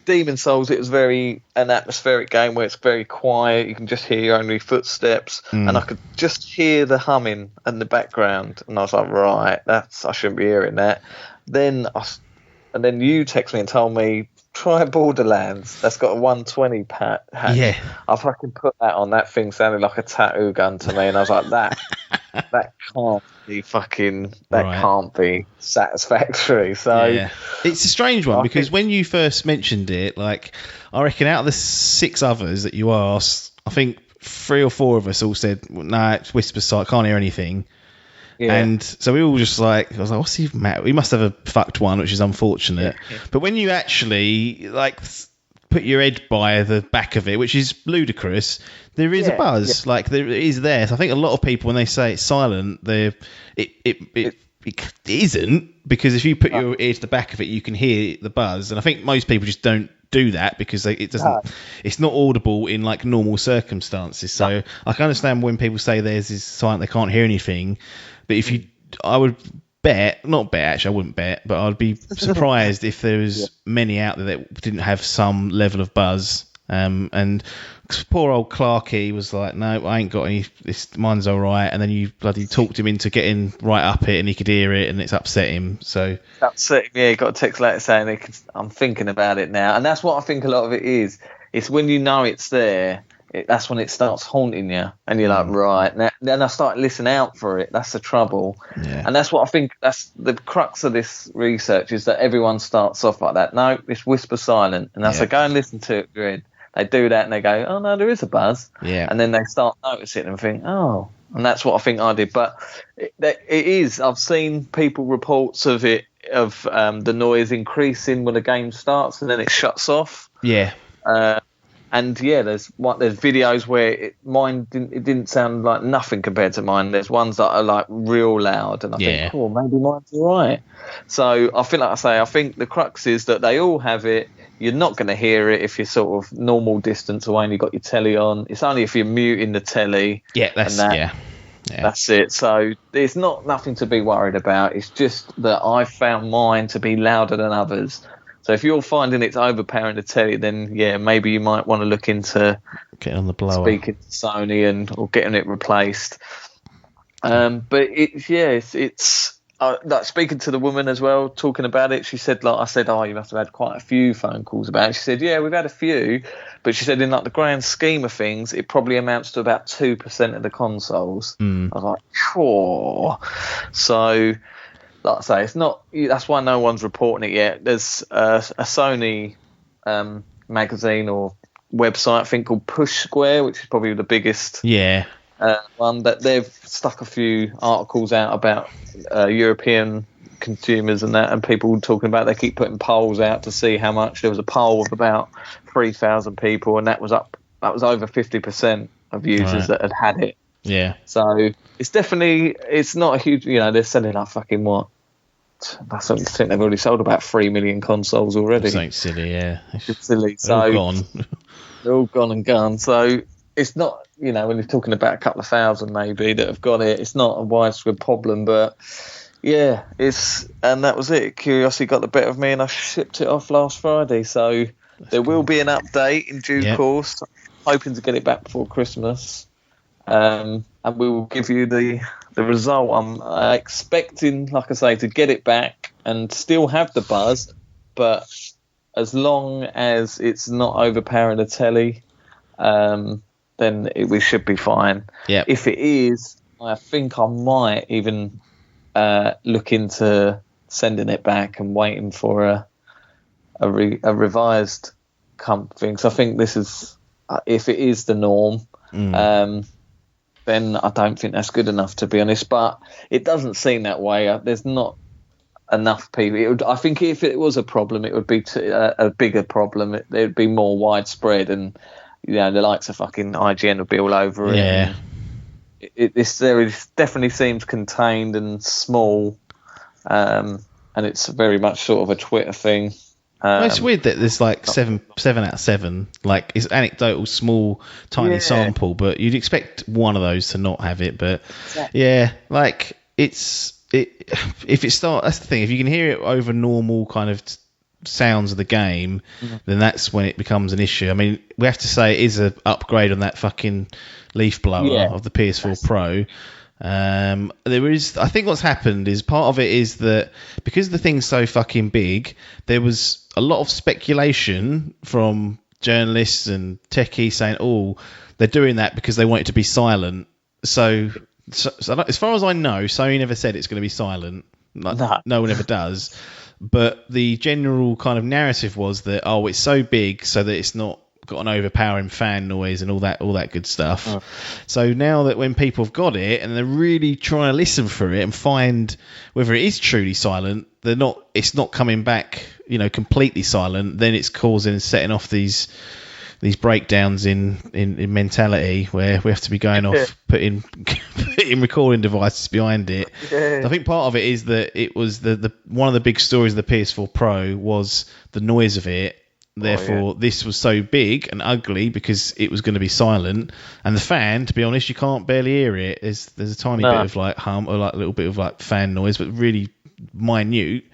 Demon Souls, it was an atmospheric game where it's very quiet. You can just hear your own footsteps, and I could just hear the humming in the background. And I was like, right, I shouldn't be hearing that. Then you text me and told me, try Borderlands. That's got a 120 patch. Yeah. I fucking put that on. That thing sounded like a tattoo gun to me, and I was like, that can't be satisfactory. So it's a strange one, because when you first mentioned it, like, I reckon out of the 6 others that you asked, I think 3 or 4 of us all said, nah, it's whisper silent, can't hear anything. Yeah. And so we all just like, I was like, what's he mad? He must have a fucked one, which is unfortunate. Yeah. But when you actually like put your head by the back of it, which is ludicrous, there is a buzz. Like there is there. So I think a lot of people, when they say it's silent, it isn't, because if you put your ear to the back of it, you can hear the buzz. And I think most people just don't do that because it doesn't. It's not audible in like normal circumstances. So I can understand when people say theirs is silent, they can't hear anything. But if I would bet, not bet actually, I wouldn't bet, but I'd be surprised if there was many out there that didn't have some level of buzz. And poor old Clarky was like, no, I ain't got any, mine's all right. And then you bloody talked him into getting right up it, and he could hear it, and it's upset him. So upset him, yeah. He got a text later saying, I'm thinking about it now. And that's what I think a lot of it is. It's when you know it's there, that's when it starts haunting you, and you're like, right. Now, then I start listening out for it. That's the trouble. Yeah. And that's what I think, that's the crux of this research, is that everyone starts off like that. No, it's whisper silent. And that's go and listen to it, good. They do that and they go, oh, no, there is a buzz. Yeah. And then they start noticing and think, oh. And that's what I think I did. But it is. I've seen people reports of it, of the noise increasing when the game starts and then it shuts off. Yeah. And, there's videos where mine didn't sound like nothing compared to mine. There's ones that are, like, real loud. And I think, maybe mine's all right. So I feel like I think the crux is that they all have it. You're not going to hear it if you're sort of normal distance away and you've got your telly on. It's only if you're muting the telly. Yeah, that's it. So there's nothing to be worried about. It's just that I found mine to be louder than others. So if you're finding it's overpowering the telly, then maybe you might want to look into getting on the blower, speaking to Sony or getting it replaced. But it's. Like speaking to the woman as well, talking about it, she said, like I said, you must have had quite a few phone calls about it. She said, yeah, we've had a few, but she said in like the grand scheme of things, it probably amounts to about 2% of the consoles. I was like, sure. So, like I say, it's not. That's why no one's reporting it yet. There's a Sony magazine or website, I think, called Push Square, which is probably the biggest. Yeah. One that they've stuck a few articles out about European consumers and that, and people talking about, they keep putting polls out to see how much. There was a poll of about 3,000 people, and that was over 50% of users that had it. Yeah. So it's not a huge. They're selling like fucking what? I think they've already sold about 3 million consoles already. Something silly, yeah. It's silly. They're all gone. They're all gone and gone. So. It's not, when you're talking about a couple of thousand maybe that have got it, it's not a widespread problem, but and that was it. Curiosity got the better of me and I shipped it off last Friday. So there will be an update in due course. I'm hoping to get it back before Christmas. And we will give you the result. I'm expecting, like I say, to get it back and still have the buzz, but as long as it's not overpowering the telly, then we should be fine. Yeah. If it is, I think I might even look into sending it back and waiting for a revised thing. So I think this is, if it is the norm, then I don't think that's good enough, to be honest. But it doesn't seem that way. There's not enough people. I think if it was a problem, it would be a bigger problem. It would be more widespread, and the likes of fucking IGN would be all over it. Yeah. It definitely seems contained and small, and it's very much sort of a Twitter thing. It's weird that there's like 7 out of 7. Like, it's anecdotal, small, tiny sample, but you'd expect one of those to not have it. But like if it starts, that's the thing. If you can hear it over normal kind of sounds of the game, then that's when it becomes an issue. I mean, we have to say it is an upgrade on that fucking leaf blower of the PS4 Pro. There is, I think what's happened is, part of it is that because the thing's so fucking big, there was a lot of speculation from journalists and techies saying, they're doing that because they want it to be silent. So as far as I know, Sony never said it's going to be silent. No one ever does. But the general kind of narrative was that, it's so big so that it's not got an overpowering fan noise and all that good stuff. So now that when people have got it and they're really trying to listen for it and find whether it is truly silent, it's not coming back, completely silent, then it's causing and setting off these breakdowns in mentality where we have to be going off putting recording devices behind it. I think part of it is that it was the one of the big stories of the PS4 Pro was the noise of it. Therefore, this was so big and ugly because it was going to be silent. And the fan, to be honest, you can't barely hear it. There's a tiny bit of like hum or like a little bit of like fan noise, but really minute.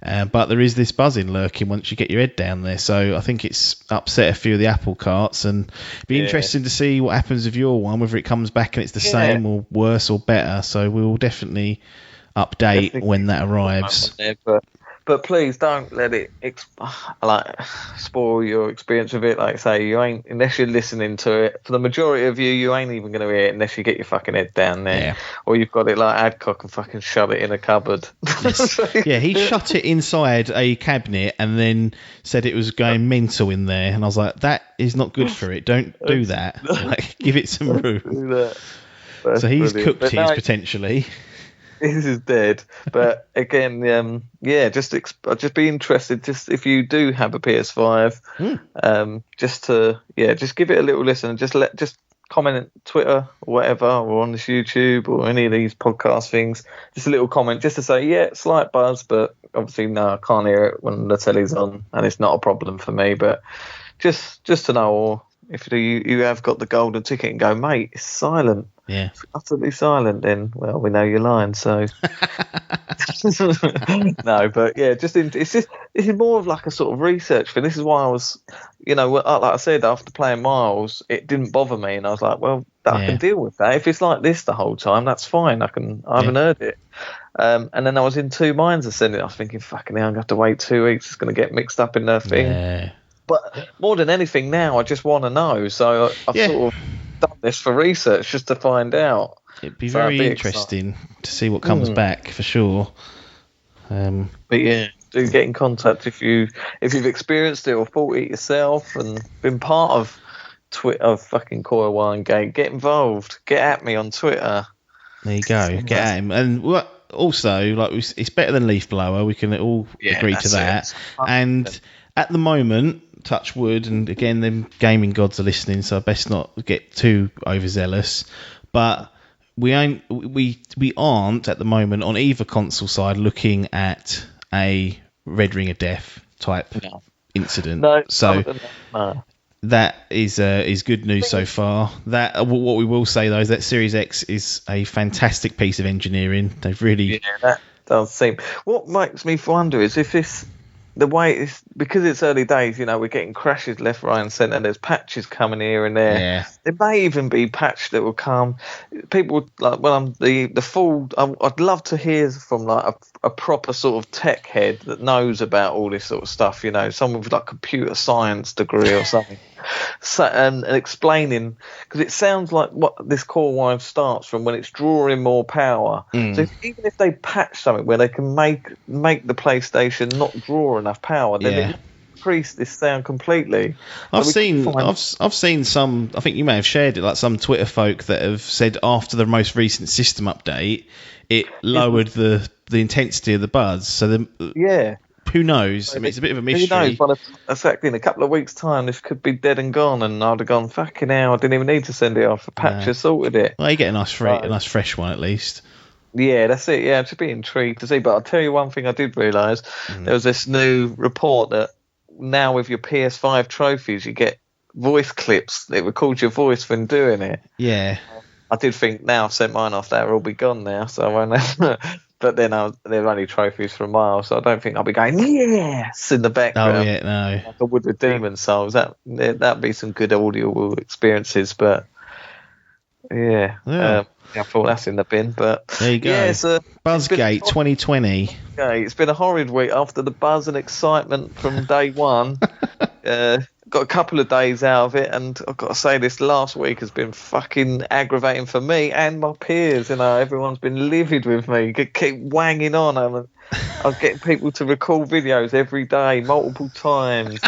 But there is this buzzing lurking once you get your head down there. So I think it's upset a few of the apple carts, and it'd be interesting to see what happens with your one, whether it comes back and it's the same or worse or better. So we will definitely update when that arrives. But please don't let it spoil your experience of it. Like I say, you ain't, unless you're listening to it. For the majority of you ain't even going to hear it unless you get your fucking head down there, or you've got it like Adcock and fucking shove it in a cupboard. Yeah, he shut it inside a cabinet and then said it was going mental in there, and I was like, that is not good for it. Don't do that. Like, give it some room. So he's cooked his potentially. This is dead, but again, just be interested. Just if you do have a PS5, just give it a little listen and just comment on Twitter or whatever, or on this YouTube or any of these podcast things. Just a little comment, just to say, slight buzz, but obviously no, I can't hear it when the telly's on, and it's not a problem for me. But just to know, or if you have got the golden ticket and go, mate, it's silent. Yeah, it's utterly silent. Then, well, we know you're lying. So, no, but yeah, this is more of like a sort of research thing. This is why I was, like I said, after playing Miles, it didn't bother me, and I was like, well, I can deal with that. If it's like this the whole time, that's fine. I haven't heard it. And then I was in two minds of sending it. I was thinking, fucking hell, I'm gonna have to wait 2 weeks. It's gonna get mixed up in the thing. Yeah. But more than anything, now I just want to know. So I've sort of done this for research just to find out. It'd be very interesting to see what comes back for sure. But yeah, do get in contact if you've experienced it or thought it yourself and been part of Twitter fucking Coil Wine Gate. Get involved. Get at me on Twitter. There you go. Get at him. And also, like, it's better than Leaf Blower. We can all agree to that. And at the moment, touch wood, and again, them gaming gods are listening, so I best not get too overzealous. But we aren't at the moment on either console side looking at a Red Ring of Death type incident. No, so that is good news so far. That what we will say though is that Series X is a fantastic piece of engineering. They've really that does seem. What makes me wonder is if this. The way it's because it's early days, we're getting crashes left, right, and centre. There's patches coming here and there. Yeah. There may even be patch that will come. People like the full. I'd love to hear from like a proper sort of tech head that knows about all this sort of stuff. Someone with like computer science degree or something. So, and explaining, because it sounds like what this Core Wine starts from when it's drawing more power. So even if they patch something where they can make the PlayStation not draw enough power, then it increase this sound completely. I've seen some. I think you may have shared it, like some Twitter folk that have said after the most recent system update, it lowered the intensity of the buzz. So who knows? I mean, it's a bit of a mystery. Who knows? But in a couple of weeks' time, this could be dead and gone, and I'd have gone, fucking hell, I didn't even need to send it off. The patch has sorted it. Well, you get a nice fresh one at least. Yeah, that's it. Yeah, to be intrigued to see. But I'll tell you one thing I did realise. There was this new report that now with your PS5 trophies, you get voice clips. It records your voice when doing it. Yeah. I did think now I've sent mine off, they'll all be gone now, so I won't have... But then they're only trophies for a mile, so I don't think I'll be going yes in the background. Oh yeah, no. Like I would with Demon Souls. That'd be some good audio experiences. But I thought that's in the bin. But there you go. Yeah, Buzzgate 2020. Okay, it's been a horrid week after the buzz and excitement from day one. Got a couple of days out of it, and I've got to say this last week has been fucking aggravating for me and my peers. Everyone's been livid with me. Keep wanging on. I was getting people to record videos every day, multiple times,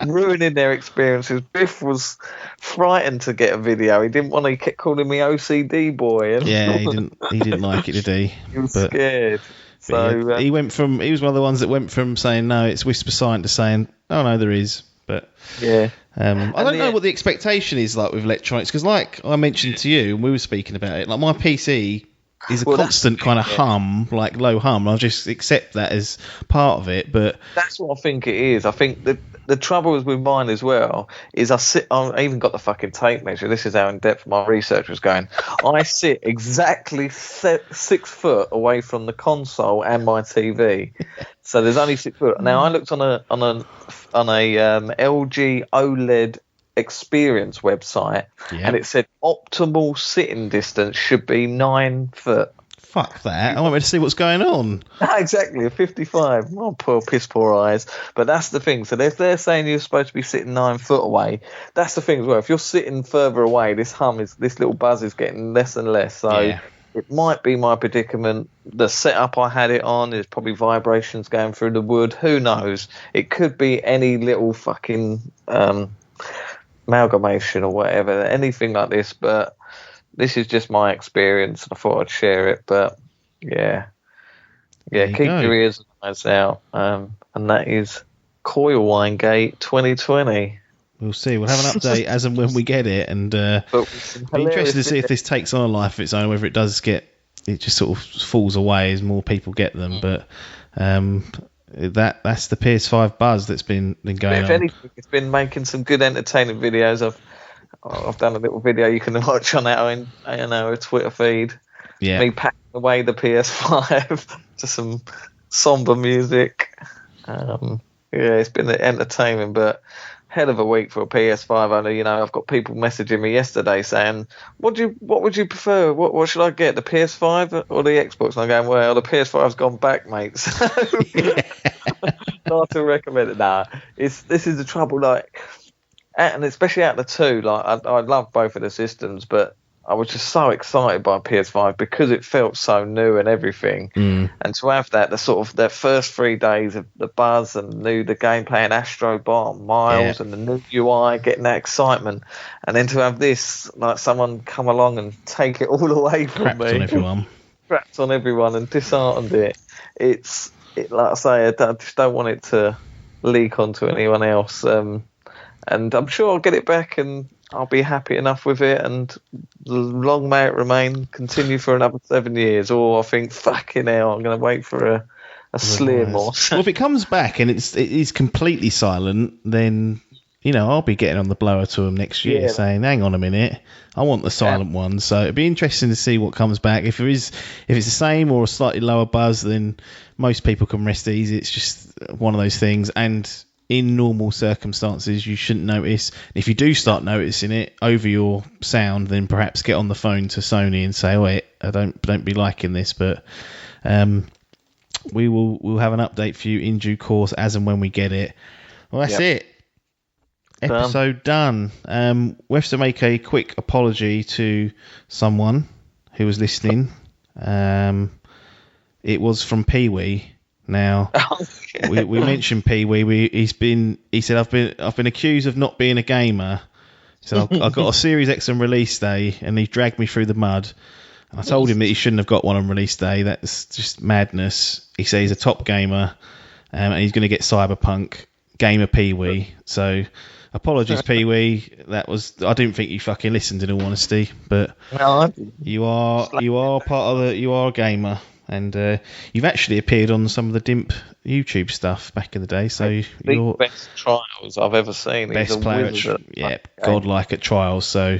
ruining their experiences. Biff was frightened to get a video. He didn't want to. He kept calling me OCD boy. And Yeah, he didn't like it, did he? he was scared. So he went from. He was one of the ones that went from saying no, it's whisper science, to saying, oh no, there is. But yeah, I don't know what the expectation is like with electronics, because like I mentioned to you, and we were speaking about it, like my PC is a constant kind of hum, like low hum. I'll just accept that as part of it. But that's what I think it is. I think the trouble is with mine as well is I even got the fucking tape measure. This is how in depth my research was going. I sit exactly 6 foot away from the console and my TV, so there's only 6 foot. Now I looked on a LG OLED experience website, and it said optimal sitting distance should be 9 foot. Fuck that. I want me to see what's going on. Exactly, a 55. Oh, piss poor eyes. But that's the thing. So if they're saying you're supposed to be sitting 9 foot away, that's the thing as well. If you're sitting further away, this little buzz is getting less and less. So it might be my predicament. The setup I had it on is probably vibrations going through the wood. Who knows? It could be any little fucking amalgamation or whatever, anything like this, but this is just my experience. I thought I'd share it, but yeah, keep your ears and eyes out, and that is Coil Wine Gate 2020. We'll see. We'll have an update as and when we get it, and be interested to see if this takes on a life of its own, whether it does it just sort of falls away as more people get them, but that's the PS5 buzz that's been going on. If anything, it's been making some good entertaining videos. I've done a little video you can watch on our Twitter feed. Yeah. Me packing away the PS5 to some somber music. It's been entertaining, but hell of a week for a PS5 owner. I've got people messaging me yesterday saying, "What would you prefer? What should I get? The PS5 or the Xbox?" And I'm going, "Well, the PS5's gone back, mate." So not to recommend it. Nah, this is the trouble. Like, and especially out of the two, like I love both of the systems, but I was just so excited by PS5 because it felt so new and everything. And to have that that first 3 days of the buzz and the gameplay and Astro Bot, Miles and the new UI, getting that excitement, and then to have this, like someone come along and take it all away from me, crapped on everyone and disheartened it. It's like I say, I just don't want it to leak onto anyone else. And I'm sure I'll get it back and I'll be happy enough with it, and long may it remain, continue for another 7 years. Or I think, fucking hell, I'm going to wait for a slim or something. Well, if it comes back and it is completely silent, then I'll be getting on the blower to them next year, saying, "Hang on a minute, I want the silent one." So it'd be interesting to see what comes back. If it's the same or a slightly lower buzz, then most people can rest easy. It's just one of those things, and in normal circumstances, you shouldn't notice. If you do start noticing it over your sound, then perhaps get on the phone to Sony and say, "Wait, I don't be liking this." But we'll have an update for you in due course as and when we get it. Well, that's it. Episode done. We have to make a quick apology to someone who was listening. It was from Pee Wee. Now, we mentioned Pee Wee. He said, I've been accused of not being a gamer. So I got a Series X on release day, and he dragged me through the mud. I told him that he shouldn't have got one on release day. That's just madness. He said he's a top gamer, and he's going to get Cyberpunk. Gamer Pee Wee. So apologies, Pee Wee. I didn't think you fucking listened, in all honesty, but you are a gamer. And you've actually appeared on some of the Dimp YouTube stuff back in the day. So you're best trials I've ever seen. Best player, godlike at trials. So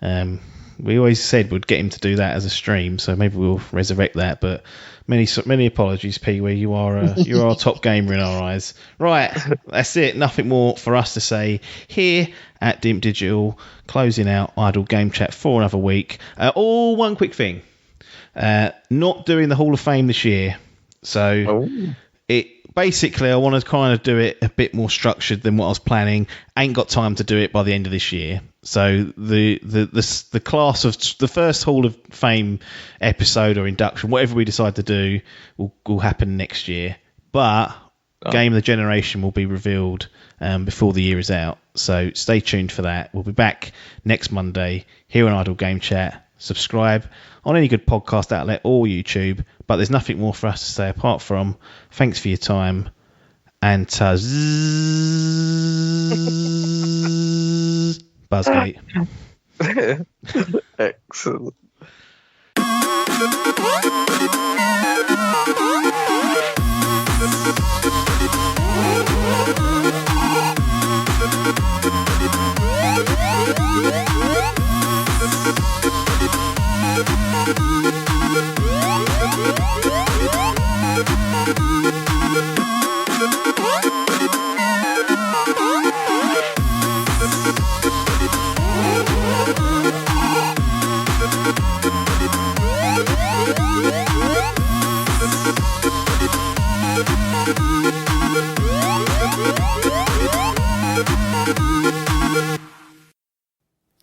we always said we'd get him to do that as a stream. So maybe we'll resurrect that. But many apologies, Pee Wee. You are a top gamer in our eyes. Right, that's it. Nothing more for us to say here at Dimp Digital. Closing out Idle Game Chat for another week. One quick thing. Not doing the Hall of Fame this year, so I want to kind of do it a bit more structured than what I was planning. Ain't got time to do it by the end of this year, so the class of the first Hall of Fame episode or induction, whatever we decide to do, will happen next year. But Game of the generation will be revealed before the year is out. So stay tuned for that. We'll be back next Monday here on Idle Game Chat. Subscribe on any good podcast outlet or YouTube. But there's nothing more for us to say apart from thanks for your time and Buzzgate. Excellent.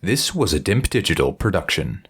This was a Dimp Digital production.